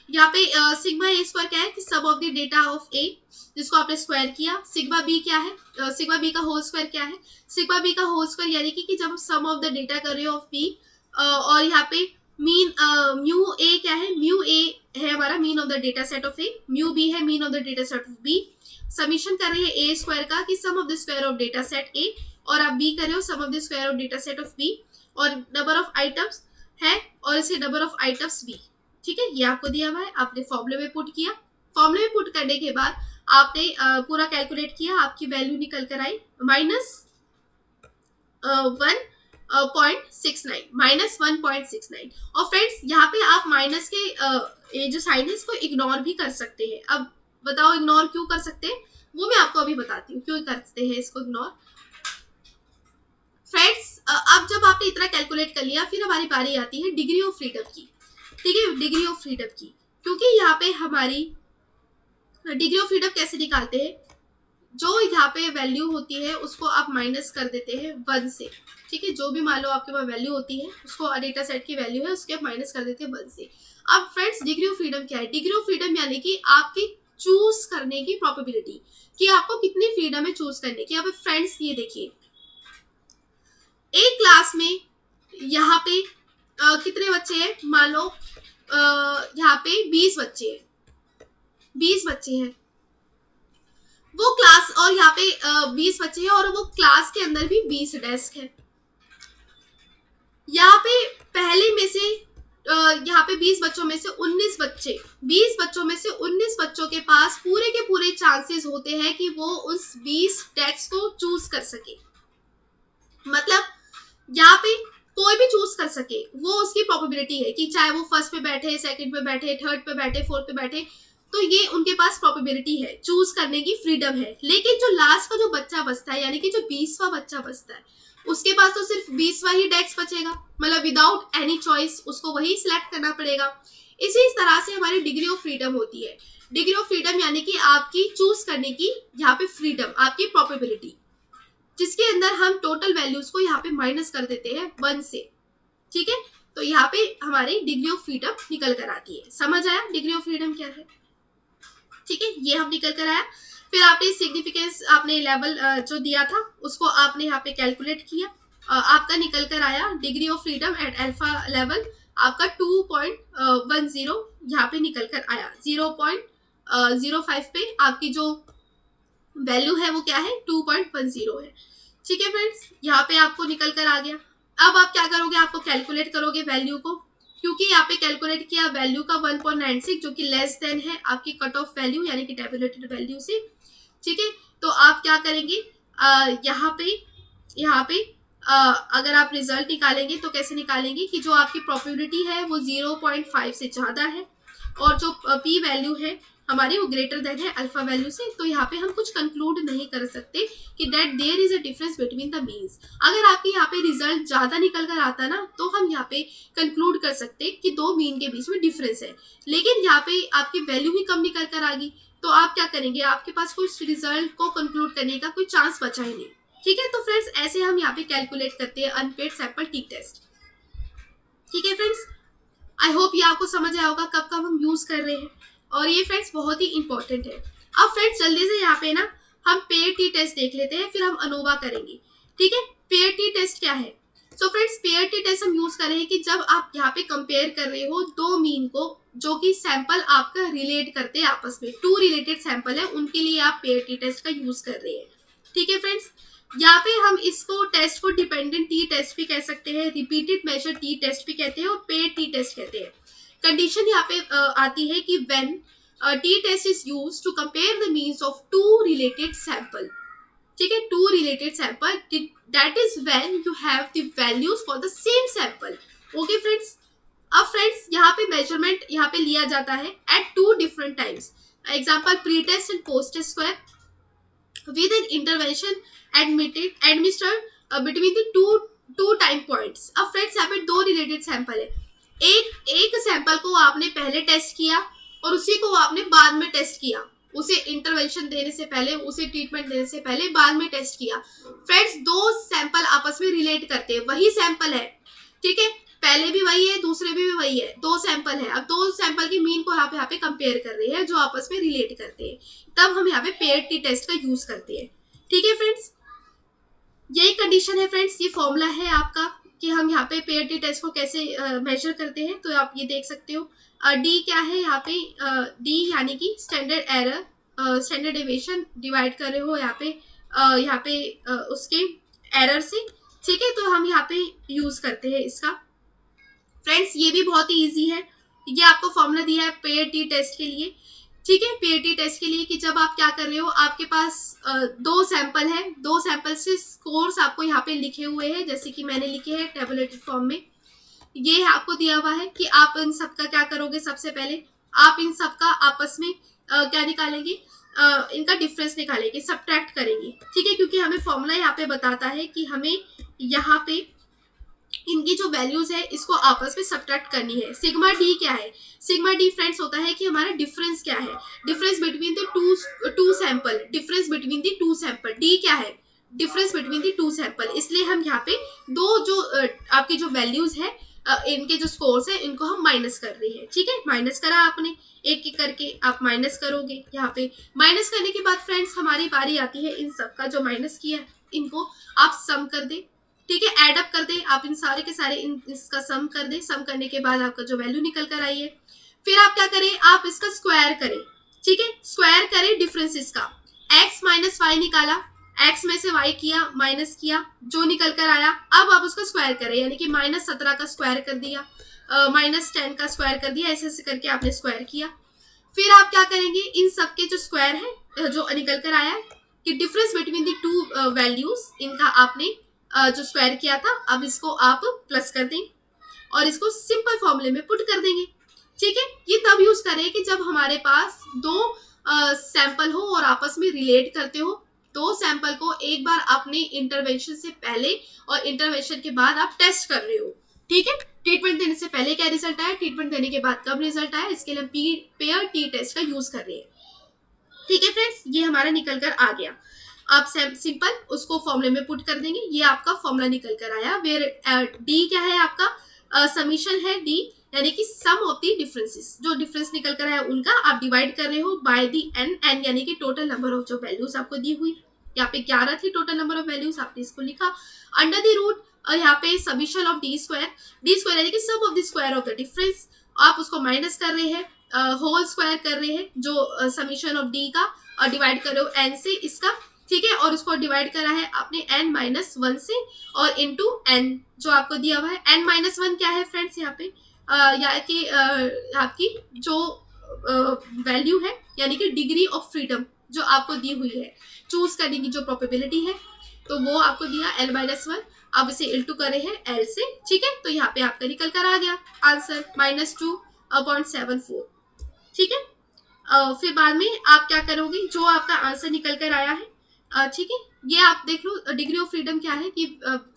यहाँ पे सिग्मा ए स्क्वायर क्या है कि सब ऑफ द डेटा ऑफ ए, जिसको आपने स्क्वायर किया। सिग्मा बी क्या है, सिग्मा बी का होल स्क्वायर क्या है, सिग्मा बी का होल स्क्वायर यानी कि जब सम ऑफ द डेटा कर रहे हो ऑफ बी, और यहाँ पे मीन म्यू ए क्या है, म्यू ए है हमारा mean of the data set of A, mu B है mean of the data set of B. Summation कर रहे हैं ए स्क्वायर का कि sum of the square of data set A, और आप बी कर रहे हो sum of the square of data set of B, और नंबर ऑफ आइटम्स है और इसे नंबर ऑफ आइटम्स बी, ठीक है। ये आपको दिया हुआ है, आपने फॉर्मूले में पुट किया। फॉर्मूले में पुट करने के बाद आपने पूरा कैलकुलेट किया, आपकी वैल्यू निकल कर आई -1.69, -1.69। और फ्रेंड्स यहाँ पे आप माइनस के ये जो साइन है इसको इग्नोर भी कर सकते हैं। अब बताओ इग्नोर क्यों कर सकते हैं, वो मैं आपको अभी बताती हूँ क्यों करते हैं इसको इग्नोर। फ्रेंड्स अब जब आपने इतना कैलकुलेट कर लिया, फिर हमारी बारी आती है डिग्री ऑफ फ्रीडम की, ठीक है, डिग्री ऑफ फ्रीडम की। क्योंकि यहाँ पे हमारी डिग्री ऑफ फ्रीडम कैसे निकालते हैं, जो यहाँ पे वैल्यू होती है उसको आप माइनस कर देते हैं 1 से, ठीक है। जो भी मान लो आपके पास वैल्यू होती है उसको डेटा सेट की वैल्यू है उसके आप माइनस कर देते हैं 1 से। अब फ्रेंड्स डिग्री ऑफ फ्रीडम क्या है, डिग्री ऑफ फ्रीडम यानी कि आपकी चूज करने की प्रोबेबिलिटी, कि आपको कितनी फ्रीडम है चूज करने की। अब फ्रेंड्स ये देखिए, एक क्लास में यहाँ पे कितने बच्चे हैं, मान लो यहाँ पे 20 बच्चे हैं, 20 बच्चे हैं वो क्लास, और यहाँ पे 20 बच्चे हैं और वो क्लास के अंदर भी 20 डेस्क है। यहाँ पे पहले में से यहाँ पे 20 बच्चों में से 19 बच्चे, 20 बच्चों में से 19 बच्चों के पास पूरे के पूरे चांसेस होते हैं कि वो उस 20 डेस्क को चूज कर सके। मतलब यहाँ पे कोई भी चूज कर सके, वो उसकी प्रोबेबिलिटी है कि चाहे वो फर्स्ट पे बैठे, सेकंड पे बैठे, थर्ड पे बैठे, फोर्थ पे बैठे, तो ये उनके पास प्रोबेबिलिटी है, चूज करने की फ्रीडम है। लेकिन जो लास्ट का जो बच्चा बचता है, यानी कि जो 20वां बच्चा बचता है, उसके पास तो सिर्फ 20वां ही डेस्क बचेगा, मतलब विदाउट एनी चॉइस उसको वही सिलेक्ट करना पड़ेगा। इसी तरह से हमारी डिग्री ऑफ फ्रीडम होती है। डिग्री ऑफ फ्रीडम यानी कि आपकी चूज करने की यहाँ पे फ्रीडम, आपकी प्रोबेबिलिटी, जिसके अंदर हम टोटल वैल्यूज को यहाँ पे माइनस कर देते हैं 1 से, ठीक है। तो यहाँ पे हमारी डिग्री ऑफ फ्रीडम निकल कर आती है। समझ आया डिग्री ऑफ फ्रीडम क्या है, ठीक है, ये हम निकल कर आया। फिर आपने सिग्निफिकेंस, आपने लेवल जो दिया था उसको आपने यहाँ पे कैलकुलेट किया, आपका निकल कर आया degree of freedom at alpha level आपका 2.10 यहाँ पे निकल कर आया। 0.05 पे आपकी जो वैल्यू है वो क्या है, 2.10 है, ठीक है फ्रेंड्स। यहाँ पे आपको निकल कर आ गया। अब आप क्या करोगे, आपको कैलकुलेट करोगे वैल्यू को, क्योंकि यहाँ पे कैलकुलेट किया वैल्यू का 1.96 जो कि लेस देन है आपकी कट ऑफ वैल्यू यानी कि टेबुलेटेड वैल्यू से, ठीक है। तो आप क्या करेंगे, यहाँ पे अगर आप रिजल्ट निकालेंगे तो कैसे निकालेंगे कि जो आपकी प्रोबेबिलिटी है वो 0.5 से ज़्यादा है और जो पी वैल्यू है हमारी वो ग्रेटर देन है अल्फा वैल्यू से। तो यहाँ पे हम कुछ कंक्लूड नहीं कर सकते कि that there is a difference between the means. अगर आपके यहाँ पे रिजल्ट ज़्यादा निकल कर आता ना, तो हम यहाँ पे कंक्लूड कर सकते कि दो मीन के बीच में डिफरेंस है। लेकिन यहाँ पे आपकी वैल्यू ही कम निकल कर आ गई, तो आप क्या करेंगे, आपके पास कुछ रिजल्ट को कंक्लूड करने का कोई चांस बचा ही नहीं, ठीक है। तो फ्रेंड्स ऐसे हम यहाँ पे कैलकुलेट करते हैं अनपेड सैंपल टी टेस्ट, ठीक है फ्रेंड्स। आई होप ये आपको समझ आया होगा कब कब हम यूज कर रहे हैं, और ये फ्रेंड्स बहुत ही इंपॉर्टेंट है। अब फ्रेंड्स जल्दी से यहाँ पे ना हम पेयर टी टेस्ट देख लेते हैं, फिर हम अनोवा करेंगे। ठीक है, पेयर टी टेस्ट क्या है? So friends pair T test हम यूज कर रहे हैं कि जब आप यहाँ पे कंपेयर कर रहे हो दो मीन को जो कि सैंपल आपका रिलेट करते हैं आपस में, टू रिलेटेड सैंपल है, उनके लिए आप पेयर टी टेस्ट का यूज कर रहे हैं। ठीक है फ्रेंड्स, यहाँ पे हम इसको टेस्ट को डिपेंडेंट टी टेस्ट भी कह सकते हैं, रिपीटेड मेजर टी टेस्ट भी कहते हैं और पेयर टी टेस्ट कहते हैं। कंडीशन यहाँ पे आती है कि when T test is used to compare the means of two related sample. ठीक है, two related sample, that is when you have the values for the same sample. Okay friends, अब फ्रेंड्स यहाँ पे मेजरमेंट यहाँ पे लिया जाता है at two different times. Example pre test and post test square with an intervention administered between the two time points। अब friends यहाँ पे दो रिलेटेड सैंपल है, एक सैंपल को आपने पहले टेस्ट किया और उसी को आपने बाद में टेस्ट किया, उसे इंटरवेंशन देने से पहले, उसे ट्रीटमेंट देने से पहले बाद में टेस्ट किया। फ्रेंड्स दो सैंपल आपस में रिलेट करते हैं, वही सैंपल है। ठीक है, पहले भी वही है, दूसरे भी वही है, दो सैंपल है। अब दो सैंपल की मीन को यहाँ पे कंपेयर कर रहे हैं जो आपस में रिलेट करते हैं, तब हम यहाँ पे पेयर टी टेस्ट का यूज करते हैं। ठीक है फ्रेंड्स, यही कंडीशन है फ्रेंड्स, ये फॉर्मूला है आपका कि हम यहाँ पे पेयर टी टेस्ट को कैसे मेजर करते हैं। तो आप ये देख सकते हो डी क्या है यहाँ पे, डी यानी कि standard error, standard deviation divide कर रहे हो यहाँ पे उसके एरर से। ठीक है, तो हम यहाँ पे यूज करते हैं इसका। फ्रेंड्स ये भी बहुत ही इजी है, ये आपको फॉर्मूला दिया है पेयर टी टेस्ट के लिए। ठीक है, पेयर टी टेस्ट के लिए कि जब आप क्या कर रहे हो, आपके पास दो सैंपल है, दो सैंपल से स्कोर्स आपको यहाँ पे लिखे हुए हैं, जैसे कि मैंने लिखे हैं टेबुलेटेड फॉर्म में। ये आपको दिया हुआ है कि आप इन सब का क्या करोगे, सबसे पहले आप इन सब का आपस में क्या निकालेंगे, इनका डिफरेंस निकालेंगे, सब्ट्रैक्ट करेंगे। ठीक है, क्योंकि हमें फॉर्मूला यहाँ पे बताता है कि हमें यहाँ पे इनकी जो वैल्यूज है इसको आपस में सब्ट्रैक्ट करनी है। सिग्मा डी क्या है? सिग्मा डी फ्रेंड्स होता है कि हमारा डिफरेंस क्या है, difference between the to sample, difference between the to sample. D क्या है? Difference between the to sample. इसलिए हम यहाँ पे दो जो आपकी जो वैल्यूज है, इनके जो स्कोर्स है, इनको हम माइनस कर रहे हैं। ठीक है, माइनस करा आपने, एक एक करके आप माइनस करोगे। यहाँ पे माइनस करने के बाद फ्रेंड्स हमारी बारी आती है इन सब का जो माइनस किया है, इनको आप सम कर दे। ठीक है, एड अप कर दे आप इन सारे के सारे, इसका सम कर दे। सम करने के बाद आपका जो वैल्यू निकल कर आई है, फिर आप क्या करें, आप इसका स्क्वायर करें। ठीक है, स्क्वायर करें डिफरेंसेस का। x माइनस वाई निकाला, x में से y किया, माइनस किया, जो निकल कर आया, अब आप उसका स्क्वायर करें, यानी कि -17 का स्क्वायर कर दिया, -10 का स्क्वायर कर दिया, ऐसे ऐसे करके आपने स्क्वायर किया। फिर आप क्या करेंगे, इन सब के जो स्क्वायर है जो निकल कर आया है कि difference between the to values, इनका आपने जो स्क्वायर किया था, अब इसको आप प्लस कर देंगे और इसको सिंपल फॉर्मूले में पुट कर देंगे। ठीक है, ये तब यूज करें कि जब हमारे पास दो सैंपल हो और आपस में रिलेट करते हो। दो सैंपल को एक बार अपने इंटरवेंशन से पहले और इंटरवेंशन के बाद आप टेस्ट कर रहे हो। ठीक है, ट्रीटमेंट देने से पहले क्या रिजल्ट आया, ट्रीटमेंट देने के बाद कब रिजल्ट आया, इसके लिए हम पेयर टी टेस्ट का यूज कर रहे हैं। ठीक है फ्रेंड्स, ये हमारा निकल कर आ गया। आप सिंपल उसको फॉर्मूले में पुट कर देंगे, ये आपका फॉर्मूला निकल कर आया। वेयर डी क्या है आपका, समीशन है डी, यानी कि सम ऑफ द डिफरेंसेस, जो डिफरेंस निकल कर आया उनका आप डिवाइड कर रहे हो बाय द एन, एन यानी कि टोटल नंबर ऑफ जो वैल्यूज आपको दी हुई। यहाँ पे 11 थी टोटल नंबर ऑफ वैल्यूज, आपने इसको लिखा अंडर द रूट, यहाँ पे समीशन ऑफ डी स्क्वायर यानी कि sum of the square of the difference, आप उसको माइनस कर रहे हैं, होल स्क्वायर कर रहे हैं जो समीशन ऑफ डी का, और डिवाइड कर रहे हो एन से इसका। ठीक है, और उसको डिवाइड करा है आपने n-1 से और इनटू n जो आपको दिया हुआ है। n-1 क्या है फ्रेंड्स, यहाँ पे या कि आपकी जो वैल्यू है, यानी कि डिग्री ऑफ फ्रीडम जो आपको दी हुई है, चूज करने की जो प्रोबेबिलिटी है, तो वो आपको दिया l-1। अब इसे इनटू करे हैं l से। ठीक है, तो यहाँ पे आपका निकल कर आ गया आंसर -2.74। ठीक है, फिर बाद में आप क्या करोगे, जो आपका आंसर निकल कर आया है, ठीक है, ये आप देख लो डिग्री ऑफ फ्रीडम क्या है कि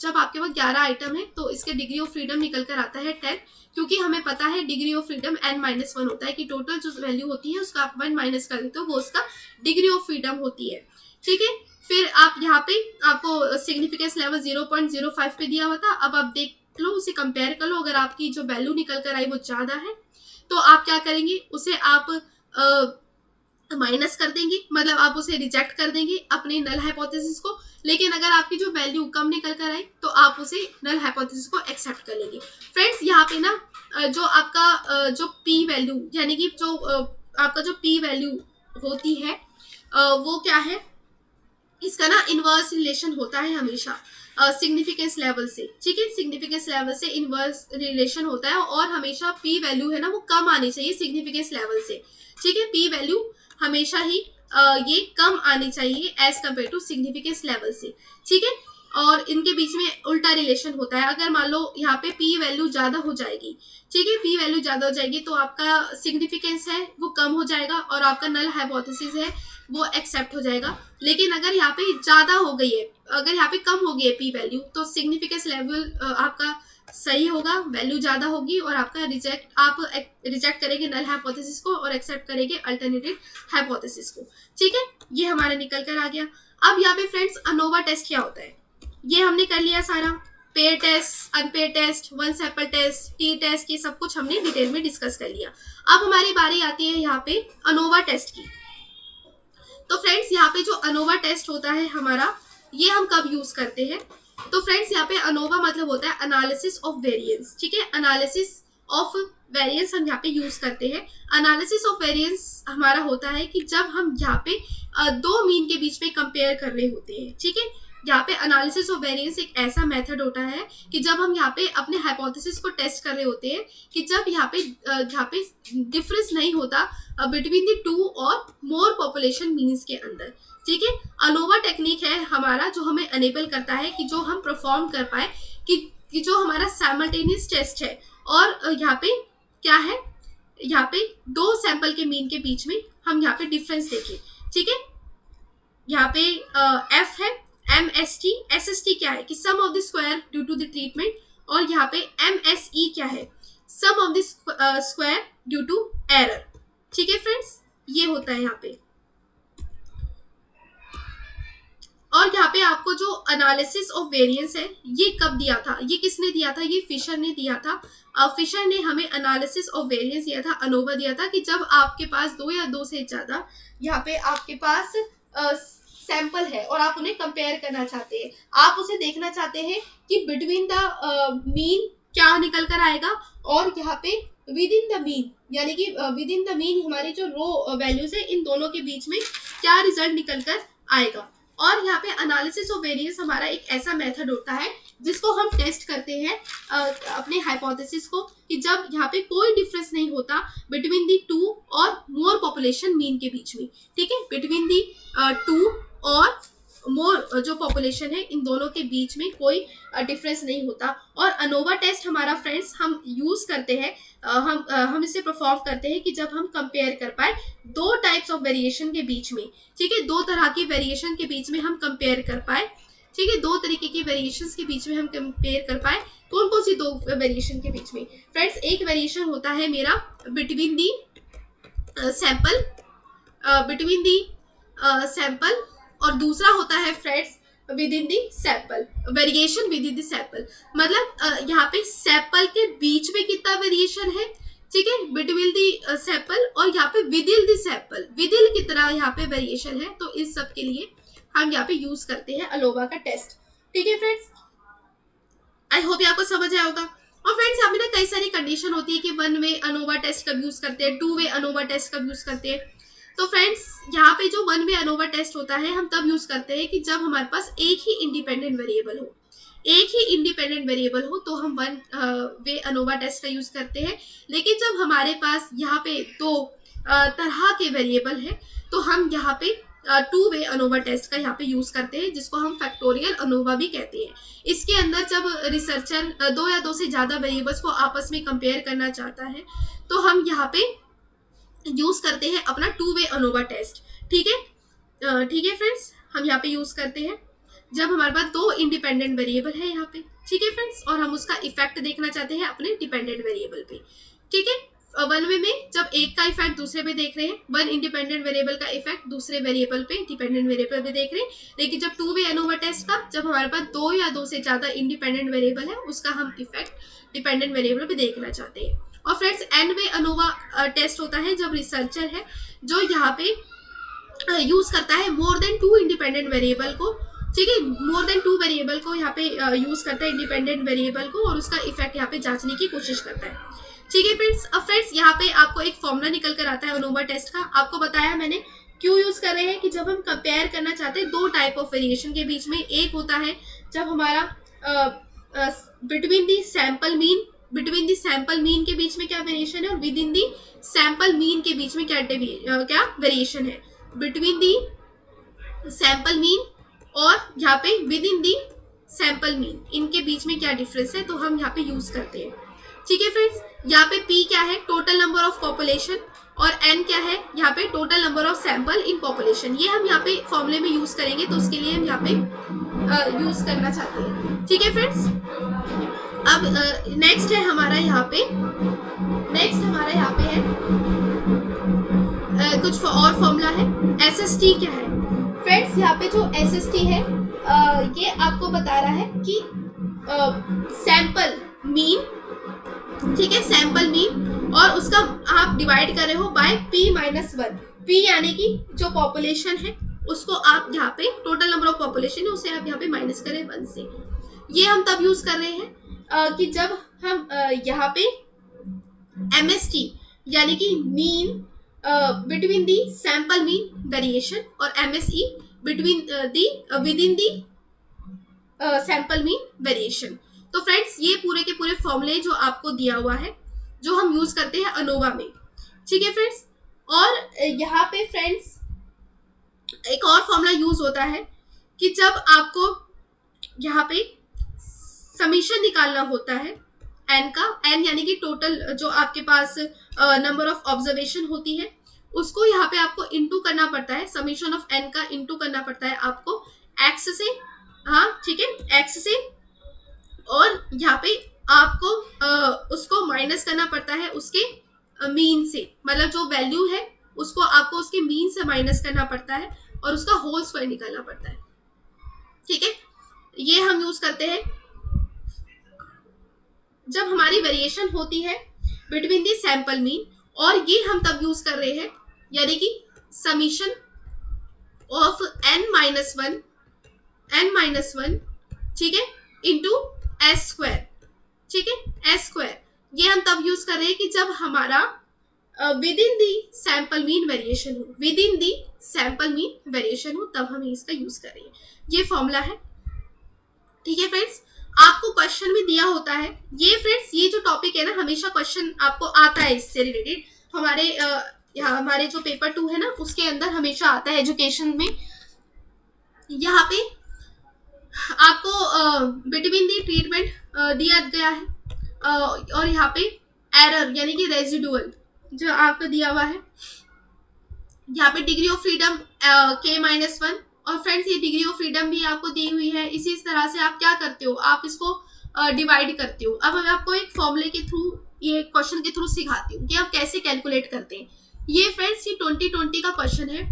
जब आपके पास 11 आइटम है तो इसके डिग्री ऑफ फ्रीडम निकल कर आता है 10, क्योंकि हमें पता है डिग्री ऑफ फ्रीडम n-1 होता है कि टोटल जो वैल्यू होती है उसका आप 1 माइनस कर देते हो, वो उसका डिग्री ऑफ फ्रीडम होती है। ठीक है, फिर आप यहाँ पे आपको सिग्निफिकेंस लेवल 0.05 पे दिया हुआ था। अब आप लो, उसे कंपेयर कर लो। अगर आपकी जो वैल्यू निकल कर आई वो ज़्यादा है तो आप क्या करेंगे, उसे आप माइनस कर देंगे, मतलब आप उसे रिजेक्ट कर देंगे अपने नल हाइपोथेसिस को। लेकिन अगर आपकी जो वैल्यू कम निकल कर आई तो आप उसे नल हाइपोथेसिस को एक्सेप्ट कर लेंगे। फ्रेंड्स यहाँ पे ना जो आपका जो पी वैल्यू, यानी कि जो आपका जो पी वैल्यू होती है वो क्या है, इसका ना इनवर्स रिलेशन होता है हमेशा सिग्निफिकेंस लेवल से। ठीक है, सिग्निफिकेंस लेवल से इनवर्स रिलेशन होता है और हमेशा पी वैल्यू है ना वो कम आनी चाहिए सिग्निफिकेंस लेवल से। ठीक है, पी वैल्यू हमेशा ही ये कम आनी चाहिए as compared to significance level से। ठीक है, और इनके बीच में उल्टा रिलेशन होता है। अगर मान लो यहाँ पे पी वैल्यू ज्यादा हो जाएगी, ठीक है, पी वैल्यू ज्यादा हो जाएगी तो आपका सिग्निफिकेंस है वो कम हो जाएगा और आपका नल हाइपोथेसिस है वो एक्सेप्ट हो जाएगा। लेकिन अगर यहाँ पे ज्यादा हो गई है, अगर यहाँ पे कम हो गई है पी वैल्यू, तो सिग्निफिकेंस लेवल आपका सही होगा, वैल्यू ज्यादा होगी और आपका आप रिजेक्ट करेंगे नल हाइपोथेसिस को और एक्सेप्ट करेंगे अल्टरनेटिव हाइपोथेसिस को। ठीक है, ये हमारा निकल कर आ गया। अब यहाँ पे फ्रेंड्स अनोवा टेस्ट क्या होता है ये हमने कर लिया सारा। Pair test, unpair test, one sample test, T test, ये सब कुछ हमने डिटेल में डिस्कस कर लिया। अब हमारी बारी आती है यहाँ पे अनोवा टेस्ट की। तो फ्रेंड्स यहाँ पे जो अनोवा टेस्ट होता है हमारा, ये हम कब यूज करते हैं, तो फ्रेंड्स यहाँ पे अनोवा मतलब होता है एनालिसिस ऑफ वेरिएंस। ठीक है, एनालिसिस ऑफ वेरिएंस हम यहाँ पे यूज करते हैं। एनालिसिस ऑफ वेरिएंस हमारा होता है कि जब हम यहाँ पे दो मीन के बीच में कंपेयर कर रहे होते हैं। ठीक है, यहाँ पे एनालिसिस ऑफ वेरिएंस एक ऐसा मेथड होता है कि जब हम यहाँ पे अपने हाइपोथेसिस को टेस्ट कर रहे होते हैं कि जब यहाँ पे डिफरेंस नहीं होता बिटवीन द टू और मोर पॉपुलेशन मीन्स के अंदर। ठीक है, अनोवा टेक्निक है हमारा जो हमें अनेबल करता है कि जो हम परफॉर्म कर पाए कि जो हमारा साइमल्टेनियस टेस्ट है और यहाँ पे क्या है, यहाँ पे दो सैंपल के मीन के बीच में हम यहाँ पे डिफरेंस देखें। ठीक है, यहाँ पे एफ है, MST, SST क्या है कि sum of the square due to the treatment, और यहाँ पे MSE क्या है, sum of the square due to error. ठीक है फ्रेंड्स, ये होता है यहाँ पे। और यहाँ पे आपको जो एनालिसिस ऑफ वेरिएंस है ये कब दिया था, ये किसने दिया था, ये फिशर ने दिया था। फिशर ने हमें एनालिसिस ऑफ वेरिएंस दिया था, अनोवा दिया था कि जब आपके पास दो या दो से ज्यादा यहाँ पे आपके पास सैंपल है और आप उन्हें कंपेयर करना चाहते हैं, आप उसे देखना चाहते हैं कि बिटवीन द मीन क्या निकल कर आएगा और यहाँ पे विद इन द मीन, यानी कि विद इन द मीन हमारी जो रो वैल्यूज है इन दोनों के बीच में क्या रिजल्ट निकल कर आएगा। और यहाँ पे एनालिसिस ऑफ वेरिएंस हमारा एक ऐसा मेथड होता है जिसको हम टेस्ट करते हैं अपने हाइपोथेसिस को कि जब यहाँ पे कोई डिफरेंस नहीं होता बिटवीन दी टू और मोर पॉपुलेशन मीन के बीच में। ठीक है, बिटवीन दी टू और मोर जो पॉपुलेशन है इन दोनों के बीच में कोई डिफरेंस नहीं होता। और अनोवा टेस्ट हमारा फ्रेंड्स हम यूज करते हैं, हम इसे परफॉर्म करते हैं कि जब हम कंपेयर कर पाए दो टाइप्स ऑफ वेरिएशन के बीच में। ठीक है, दो तरह की वेरिएशन के बीच में हम कंपेयर कर पाए। ठीक है, दो तरीके की वेरिएशंस के बीच में हम कंपेयर कर पाए। कौन कौन सी दो वेरिएशन के बीच में फ्रेंड्स, एक वेरिएशन होता है मेरा between the sample, between the sample, और दूसरा होता है friends with in the sample, variation with in the sample. मतलब यहाँ पे सैंपल के बीच में कितना वेरिएशन है, ठीक है, बिटवीन दी सैंपल, और यहाँ पे with in the sample, with in कितना यहाँ पे वेरिएशन है। तो इस सब के लिए हम यहाँ पे यूज करते हैं अनोवा का टेस्ट। ठीक है फ्रेंड्स, आई होप ये आपको समझ आया होगा। और फ्रेंड्स यहाँ पे ना कई सारी कंडीशन होती है कि वन वे अनोवा टेस्ट कब यूज करते हैं, टू वे अनोवा टेस्ट कब यूज करते हैं। तो फ्रेंड्स यहाँ पे जो वन वे अनोवा टेस्ट होता है हम तब यूज करते हैं कि जब हमारे पास एक ही इंडिपेंडेंट वेरिएबल हो, एक ही इंडिपेंडेंट वेरिएबल हो तो हम वन वे अनोवा टेस्ट का यूज करते हैं। लेकिन जब हमारे पास यहाँ पे दो तरह के वेरिएबल है तो हम यहाँ पे टू वे अनोवा टेस्ट का यहाँ पे यूज करते हैं, जिसको हम फैक्टोरियल अनोवा भी कहते हैं। इसके अंदर जब रिसर्चर दो या दो से ज्यादा वेरिएबल्स को आपस में कंपेयर करना चाहता है तो हम यहाँ पे यूज करते हैं अपना टू वे अनोवा टेस्ट। ठीक है, ठीक है फ्रेंड्स, हम यहाँ पे यूज करते हैं जब हमारे पास दो इंडिपेंडेंट वेरिएबल है यहाँ पे। ठीक है फ्रेंड्स, और हम उसका इफेक्ट देखना चाहते हैं अपने डिपेंडेंट वेरिएबल पे। ठीक है, वन वे में जब एक का इफेक्ट दूसरे पे देख रहे हैं, वन इंडिपेंडेंट वेरिएबल का इफेक्ट दूसरे वेरिएबल पे, डिपेंडेंट वेरिएबल पे देख रहे हैं। लेकिन जब टू वे एनोवा टेस्ट का, जब हमारे पास दो या दो से ज्यादा इंडिपेंडेंट वेरिएबल है, उसका हम इफेक्ट डिपेंडेंट वेरिएबल पे देखना चाहते हैं। और friends N way ANOVA test होता है जब रिसर्चर है जो यहाँ पे यूज करता है more than two independent variable को, ठीक है, मोर देन टू वेरिएबल को यहाँ पे यूज करता है इंडिपेंडेंट वेरिएबल को, और उसका इफेक्ट यहाँ पे जांचने की कोशिश करता है। ठीक है फ्रेंड्स, अब फ्रेंड्स यहाँ पे आपको एक फॉर्मूला निकल कर आता है एनोवा टेस्ट का। आपको बताया मैंने क्यों यूज कर रहे हैं कि जब हम कंपेयर करना चाहते हैं दो टाइप ऑफ वेरिएशन के बीच में। एक होता है जब हमारा between the sample mean, between the sample mean के बीच में क्या वेरिएशन है, और with in the sample mean के बीच में क्या वेरिएशन है। बिटवीन दी सैंपल मीन और यहाँ पे with in the sample mean, इनके बीच में क्या डिफरेंस है, तो हम यहाँ पे यूज करते हैं। ठीक है फ्रेंड्स, यहाँ पे P क्या है, टोटल नंबर ऑफ पॉपुलेशन, और N क्या है, यहाँ पे total number of sample in population. ये हम यहाँ पे फॉर्मूले में यूज करेंगे, तो उसके लिए हम यहाँ पे यूज करना चाहते हैं। ठीक है फ्रेंड्स, अब नेक्स्ट है हमारा यहाँ पे, नेक्स्ट हमारा यहाँ पे है कुछ और फॉर्मूला है। SST क्या है फ्रेंड्स, यहाँ पे जो SST है ये आपको बता रहा है कि सैंपल मीन, ठीक है, सैंपल मीन, और उसका आप डिवाइड कर रहे हो बाय P-1। P यानी कि जो पॉपुलेशन है उसको आप यहाँ पे टोटल नंबर ऑफ पॉपुलेशन है उसे आप यहाँ पे माइनस करें 1 से। ये हम तब यूज कर रहे हैं कि जब हम यहाँ पे MST यानी कि mean between the sample mean variation, और MSE between the with in the sample mean variation. तो फ्रेंड्स ये पूरे के पूरे फॉर्मूले जो आपको दिया हुआ है जो हम यूज करते हैं अनोवा में। ठीक है फ्रेंड्स, और यहाँ पे फ्रेंड्स एक और फॉर्मूला यूज होता है कि जब आपको यहाँ पे समीशन निकालना होता है एन का, एन यानी कि टोटल जो आपके पास नंबर ऑफ ऑब्जर्वेशन होती है उसको यहाँ पे आपको इंटू करना पड़ता है, समीशन ऑफ एन का इंटू करना पड़ता है आपको एक्स से, हाँ ठीक है, एक्स से, और यहाँ पे आपको उसको माइनस करना पड़ता है उसके मीन से, मतलब जो वैल्यू है उसको आपको उसके मीन से माइनस करना पड़ता है और उसका होल स्क्वायर निकालना पड़ता है। ठीक है, ये हम यूज करते हैं जब हमारी वेरिएशन होती है बिटवीन दी सैंपल मीन, और ये हम तब यूज कर रहे हैं यानी कि समीशन ऑफ n-1, ठीक है, इंटू एस स्क्वायर, ठीक है, एस स्क्वायर। ये हम तब यूज कर रहे हैं कि जब हमारा within the sample mean variation हो, within the sample mean variation हो, तब हम इसका यूज कर रहे हैं। ये फॉर्मूला है। ठीक है फ्रेंड्स, आपको क्वेश्चन में दिया होता है ये फ्रेंड्स, ये जो टॉपिक है ना हमेशा क्वेश्चन आपको आता है इससे रिलेटेड, हमारे यहाँ हमारे जो पेपर 2 है ना उसके अंदर हमेशा आता है एजुकेशन में। यहाँ पे आपको बिटवीन दी ट्रीटमेंट दिया गया है और यहाँ पे एरर यानी कि रेजिडुअल जो आपको दिया हुआ है, यहाँ पे डिग्री ऑफ फ्रीडम K-1, और फ्रेंड्स ये डिग्री ऑफ फ्रीडम भी आपको दी हुई है। इसी तरह से आप क्या करते हो, आप इसको डिवाइड करते हो। अब मैं आपको एक फॉर्मूले के थ्रू, ये क्वेश्चन के थ्रू सिखाती हूँ कि आप कैसे कैलकुलेट करते हैं। ये फ्रेंड्स ये 2020 का क्वेश्चन है।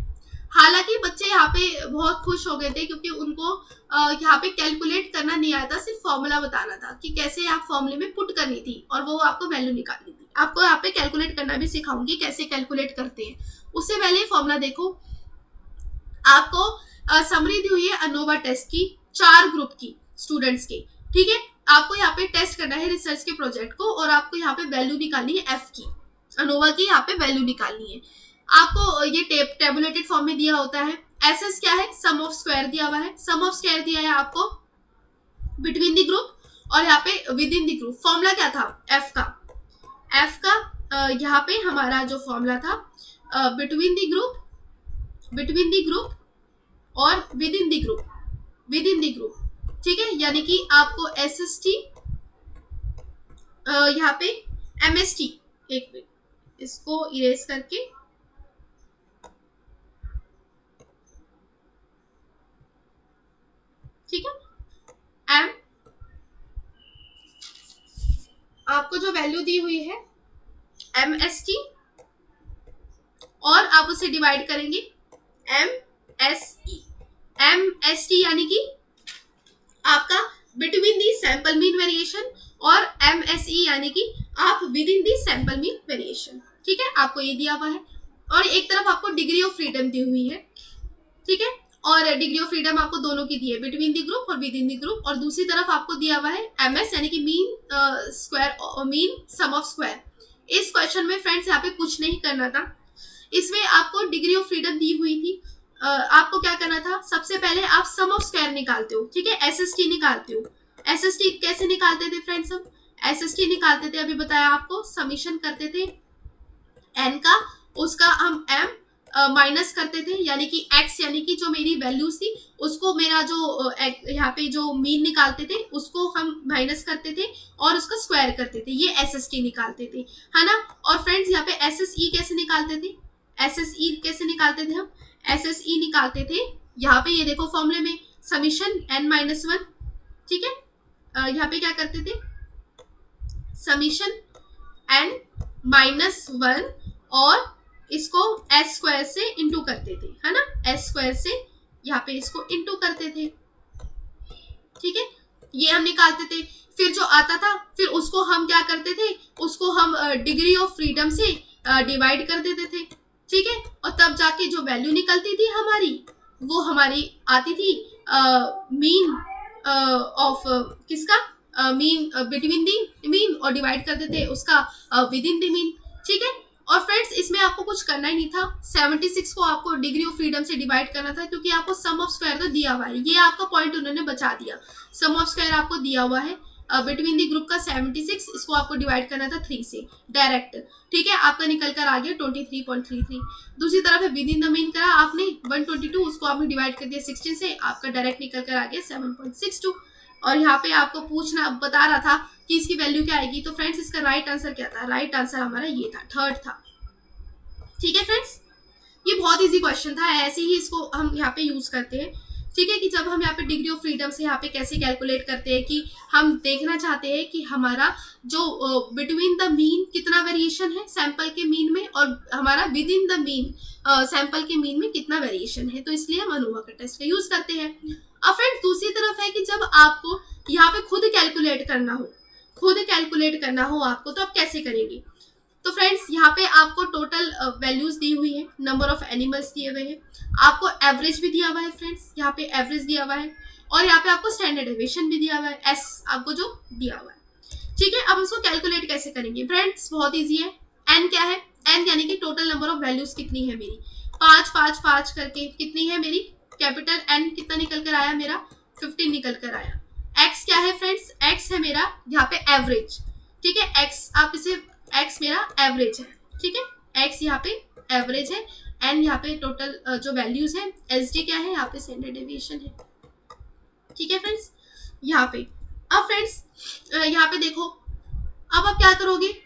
हालांकि बच्चे यहाँ पे बहुत खुश हो गए थे क्योंकि उनको यहाँ पे कैलकुलेट करना नहीं आया था, सिर्फ फॉर्मूला बताना था कि कैसे आप फॉर्मूले में पुट करनी थी और वो आपको वैल्यू निकालनी थी। आपको यहाँ पे कैलकुलेट करना भी सिखाऊंगी कैसे कैलकुलेट करते हैं। उससे पहले फॉर्मूला देखो, आपको समरी दी हुई है अनोवा टेस्ट की 4 ग्रुप की स्टूडेंट्स की। ठीक है, आपको यहाँ पे टेस्ट करना है रिसर्च के प्रोजेक्ट को, और आपको यहाँ पे वैल्यू निकालनी है एफ की, अनोवा की यहाँ पे वैल्यू निकालनी है। आपको ये टेबुलेटेड फॉर्म में दिया होता है। एसएस क्या है, सम ऑफ स्क्वायर दिया हुआ है, सम ऑफ स्क्वायर दिया है आपको बिटवीन द ग्रुप और यहाँ पे with in the group. Formula क्या था एफ का, एफ का यहाँ पे हमारा जो फॉर्मूला था बिटवीन द ग्रुप और विद इन द ग्रुप, ठीक है, यानी कि आपको एसएसटी यहाँ पे एमएसटी, एक मिनट इसको इरेज करके, ठीक है, एम आपको जो वैल्यू दी हुई है MST और आप उसे डिवाइड करेंगे MSE। MST यानी कि आपका between the sample mean variation और MSE यानी कि आप with in the sample mean variation. ठीक है, आपको ये दिया हुआ है और एक तरफ आपको डिग्री ऑफ फ्रीडम दी हुई है। ठीक है, और डिग्री ऑफ फ्रीडम आपको दोनों की दी है, बिटवीन दी ग्रुप और विद इन दी ग्रुप। और दूसरी तरफ आपको दिया हुआ है MS यानी कि mean square, mean sum of square. इस क्वेश्चन में फ्रेंड्स यहाँ पे कुछ नहीं करना था, इसमें आपको डिग्री ऑफ फ्रीडम दी हुई थी। आपको क्या करना था, सबसे पहले आप सम ऑफ स्क्वायर निकालते हो। ठीक है, SST निकालते हो। SST कैसे निकालते थे फ्रेंड्स, हम SST निकालते थे, अभी बताया आपको, समीशन करते थे n का, उसका हम m माइनस करते थे, यानी कि x यानी कि जो मेरी वैल्यूज थी उसको, मेरा जो यहाँ पे जो मीन निकालते थे उसको हम माइनस करते थे और उसका स्क्वायर करते थे, ये SST निकालते थे, है ना। और फ्रेंड्स यहाँ पे SSE कैसे निकालते थे, SSE कैसे निकालते थे हम, SSE निकालते थे यहाँ पे, ये देखो फॉर्मूले में समीशन n-1। ठीक है, यहाँ पे क्या करते थे, समीशन n-1 और इसको s स्क्वायर से इंटू करते थे, है ना, s स्क्वायर से यहाँ पे इसको इंटू करते थे। ठीक है, ये हम निकालते थे, फिर जो आता था फिर उसको हम क्या करते थे, उसको हम डिग्री ऑफ फ्रीडम से डिवाइड कर देते थे। ठीक है, और तब जाके जो वैल्यू निकलती थी हमारी, वो हमारी आती थी मीन ऑफ किसका, मीन बिटवीन दी मीन, और डिवाइड कर देते उसका विद इन द मीन। ठीक है, और फ्रेंड्स इसमें आपको कुछ करना ही नहीं था, 76 को आपको डिग्री ऑफ फ्रीडम से डिवाइड करना था, क्योंकि आपको सम ऑफ स्क्वायर तो दिया हुआ है, ये आपका पॉइंट उन्होंने बचा दिया। सम ऑफ स्क्वायर आपको दिया हुआ है बिटवीन दी ग्रुप का 76, इसको आपको डिवाइड करना था 3 से डायरेक्ट। ठीक है, आपका निकल कर आ गया 23.33। दूसरी तरफ है विद इन द मीन करा आपने 122, उसको आपने डिवाइड कर दिया 16 से, आपका डायरेक्ट निकल कर आ गया 7.62। और यहाँ पे आपको पूछना बता रहा था कि इसकी वैल्यू क्या आएगी, तो फ्रेंड्स इसका राइट आंसर क्या था, राइट आंसर हमारा ये था, थर्ड था। ठीक है फ्रेंड्स, ये बहुत इजी क्वेश्चन था, ऐसे ही इसको हम यहाँ पे यूज करते हैं। ठीक है, कि जब हम यहाँ पे डिग्री ऑफ फ्रीडम से यहाँ पे कैसे कैलकुलेट करते हैं, कि हम देखना चाहते हैं कि हमारा जो बिटवीन द मीन कितना वेरिएशन है सैंपल के मीन में, और हमारा with in the mean sample के मीन में कितना वेरिएशन है, तो इसलिए हम अनोवा का टेस्ट का यूज करते हैं। अब फ्रेंड्स दूसरी तरफ है कि जब आपको यहाँ पे खुद कैलकुलेट करना हो आपको, तो आप कैसे करेंगे। तो फ्रेंड्स यहाँ पे आपको टोटल वैल्यूज दी हुई है, नंबर ऑफ एनिमल्स दिए हुए हैं, आपको एवरेज भी दिया हुआ है फ्रेंड्स, यहाँ पे एवरेज दिया हुआ है, और यहाँ पे आपको स्टैंडर्ड डेविएशन भी दिया हुआ है, एस आपको जो दिया हुआ है। ठीक है, अब इसको कैलकुलेट कैसे करेंगे फ्रेंड्स, बहुत ईजी है। एन क्या है, एन यानी कि टोटल नंबर ऑफ वैल्यूज कितनी है मेरी, 5 5 5 करके कितनी है मेरी, कैपिटल एन कितना निकल कर आया मेरा, 15 निकल कर आया। एक्स क्या है फ्रेंड्स, एक्स है मेरा यहाँ पे एवरेज। ठीक है, एक्स आप इसे, एक्स मेरा एवरेज है। ठीक है, एक्स यहाँ पे एवरेज है, एन यहाँ पे टोटल जो वैल्यूज है, एस डी क्या है, यहाँ पे स्टैंडर्ड डेविएशन है। ठीक है फ्रेंड्स, यहाँ पे अब फ्रेंड्स यहाँ पे देखो, अब आप क्या करोगे,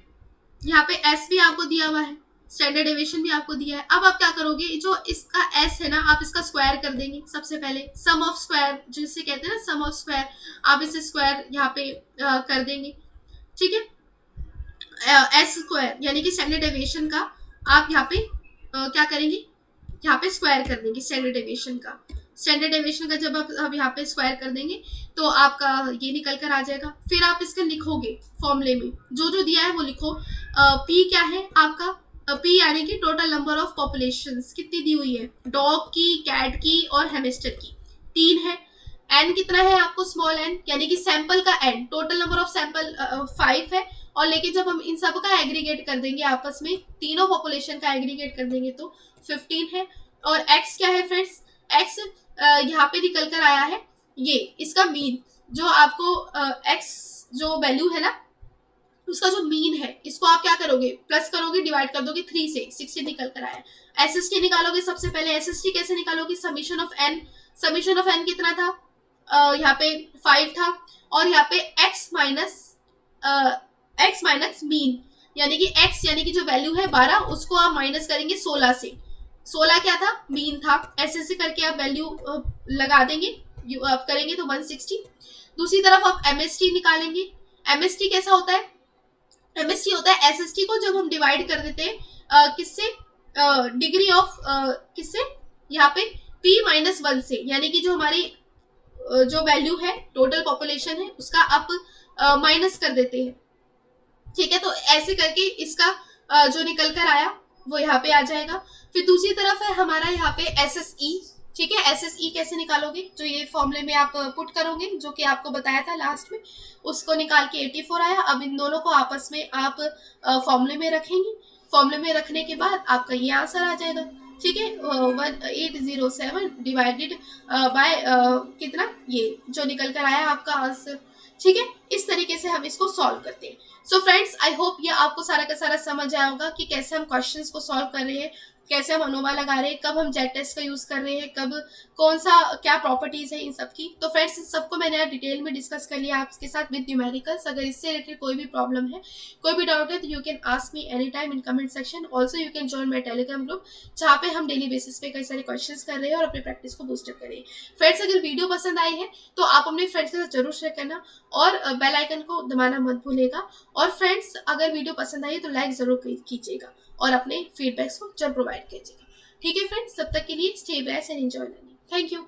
यहाँ पे एस भी आपको दिया हुआ है, स्टैंडर्ड डेविएशन भी आपको दिया है। अब आप क्या करोगे, जो इसका एस है ना, आप इसका स्क्वायर कर देंगे सबसे पहले, सम ऑफ स्क्वायर जिसे कहते हैं ना, सम ऑफ स्क्वायर, आप इसे स्क्वायर यहाँ पे कर देंगे। ठीक है, एस स्क्वायर यानी कि स्टैंडर्ड डेविएशन का आप यहाँ पे क्या करेंगे, यहाँ पे स्क्वायर कर देंगे स्टैंडर्ड डेविएशन का। स्टैंडर्ड डेविएशन का जब आप यहाँ पे स्क्वायर कर देंगे तो आपका ये निकल कर आ जाएगा। फिर आप इसका लिखोगे फॉर्मूले में, जो जो दिया है वो लिखो। पी क्या है आपका, पी यानी कि टोटल नंबर ऑफ पॉपुलेशंस कितनी दी हुई है, डॉग की, कैट की और हैमस्टर की, 3 है। एन कितना है आपको, स्मॉल एन यानी कि सैंपल का N, total number of sample 5 है, और लेकिन जब हम इन सब का एग्रीगेट कर देंगे आपस में, तीनों पॉपुलेशन का एग्रीगेट कर देंगे तो 15 है। और एक्स क्या है फ्रेंड्स, एक्स यहाँ पे निकल कर आया है, ये इसका मीन, जो आपको एक्स जो वैल्यू है ना, उसका जो मीन है, इसको आप क्या करोगे, प्लस करोगे, डिवाइड कर दोगे 3 से, 16 निकल कर आया। एसएसटी निकालोगे सबसे पहले, एसएसटी कैसे निकालोगे, summation of N, summation of N कितना था, यहाँ पे 5 था, और यहाँ पे एक्स माइनस मीन यानी कि एक्स यानी कि जो वैल्यू है 12, उसको आप माइनस करेंगे 16 से, 16 क्या था, मीन था, ऐसे से करके आप वैल्यू लगा देंगे, आप करेंगे तो 160। दूसरी तरफ आप एमएसटी निकालेंगे। एमएसटी कैसा होता है, एमएसटी होता है एसएसटी को जब हम डिवाइड कर देते हैं किससे, डिग्री ऑफ किससे, यहाँ पे P-1 से, यानी कि जो हमारी जो वैल्यू है टोटल पॉपुलेशन है उसका आप माइनस कर देते हैं। ठीक है, तो ऐसे करके इसका जो निकल कर आया वो यहाँ पे आ जाएगा। फिर दूसरी तरफ है हमारा यहाँ पे एस एस ई। ठीक है, एस एस ई कैसे निकालोगे, जो ये फॉर्मूले में आप पुट करोगे जो कि आपको बताया था लास्ट में, उसको निकाल के 84 आया। अब इन दोनों को आपस में आप फॉर्मूले में रखेंगे, फॉर्मूले में रखने के बाद आपका ये आंसर आ जाएगा। ठीक है, 1807 डिवाइडेड बाय कितना, ये जो निकल कर आया आपका आंसर। ठीक है, इस तरीके से हम इसको सॉल्व करते हैं। सो फ्रेंड्स, आई होप ये आपको सारा का सारा समझ आया होगा कि कैसे हम क्वेश्चंस को सॉल्व कर रहे हैं, कैसे हम अनोवा लगा रहे हैं, कब हम जेड टेस्ट का यूज कर रहे हैं, कब कौन सा क्या प्रॉपर्टीज है इन सब की। तो फ्रेंड्स, इस सबको मैंने यहाँ डिटेल में डिस्कस कर लिया आपके साथ विद न्यूमेरिकल्स। अगर इससे रिलेटेड कोई भी प्रॉब्लम है, कोई भी डाउट है, तो you can ask me any time in comment section. Also you can join my Telegram group, जहाँ पे हम डेली बेसिस पे कई सारे क्वेश्चन कर रहे हैं और अपनी प्रैक्टिस को बूस्टअप कर रहे हैं। फ्रेंड्स, अगर वीडियो पसंद आई है तो आप अपने फ्रेंड्स के साथ जरूर शेयर करना और बेल आइकन को दबाना मत भूलेगा। और फ्रेंड्स, अगर वीडियो पसंद आई तो लाइक जरूर कीजिएगा और अपने फीडबैक्स को जरूर प्रोवाइड कीजिएगा। ठीक है फ्रेंड्स, तब तक के लिए stay blessed and enjoy learning. Thank you.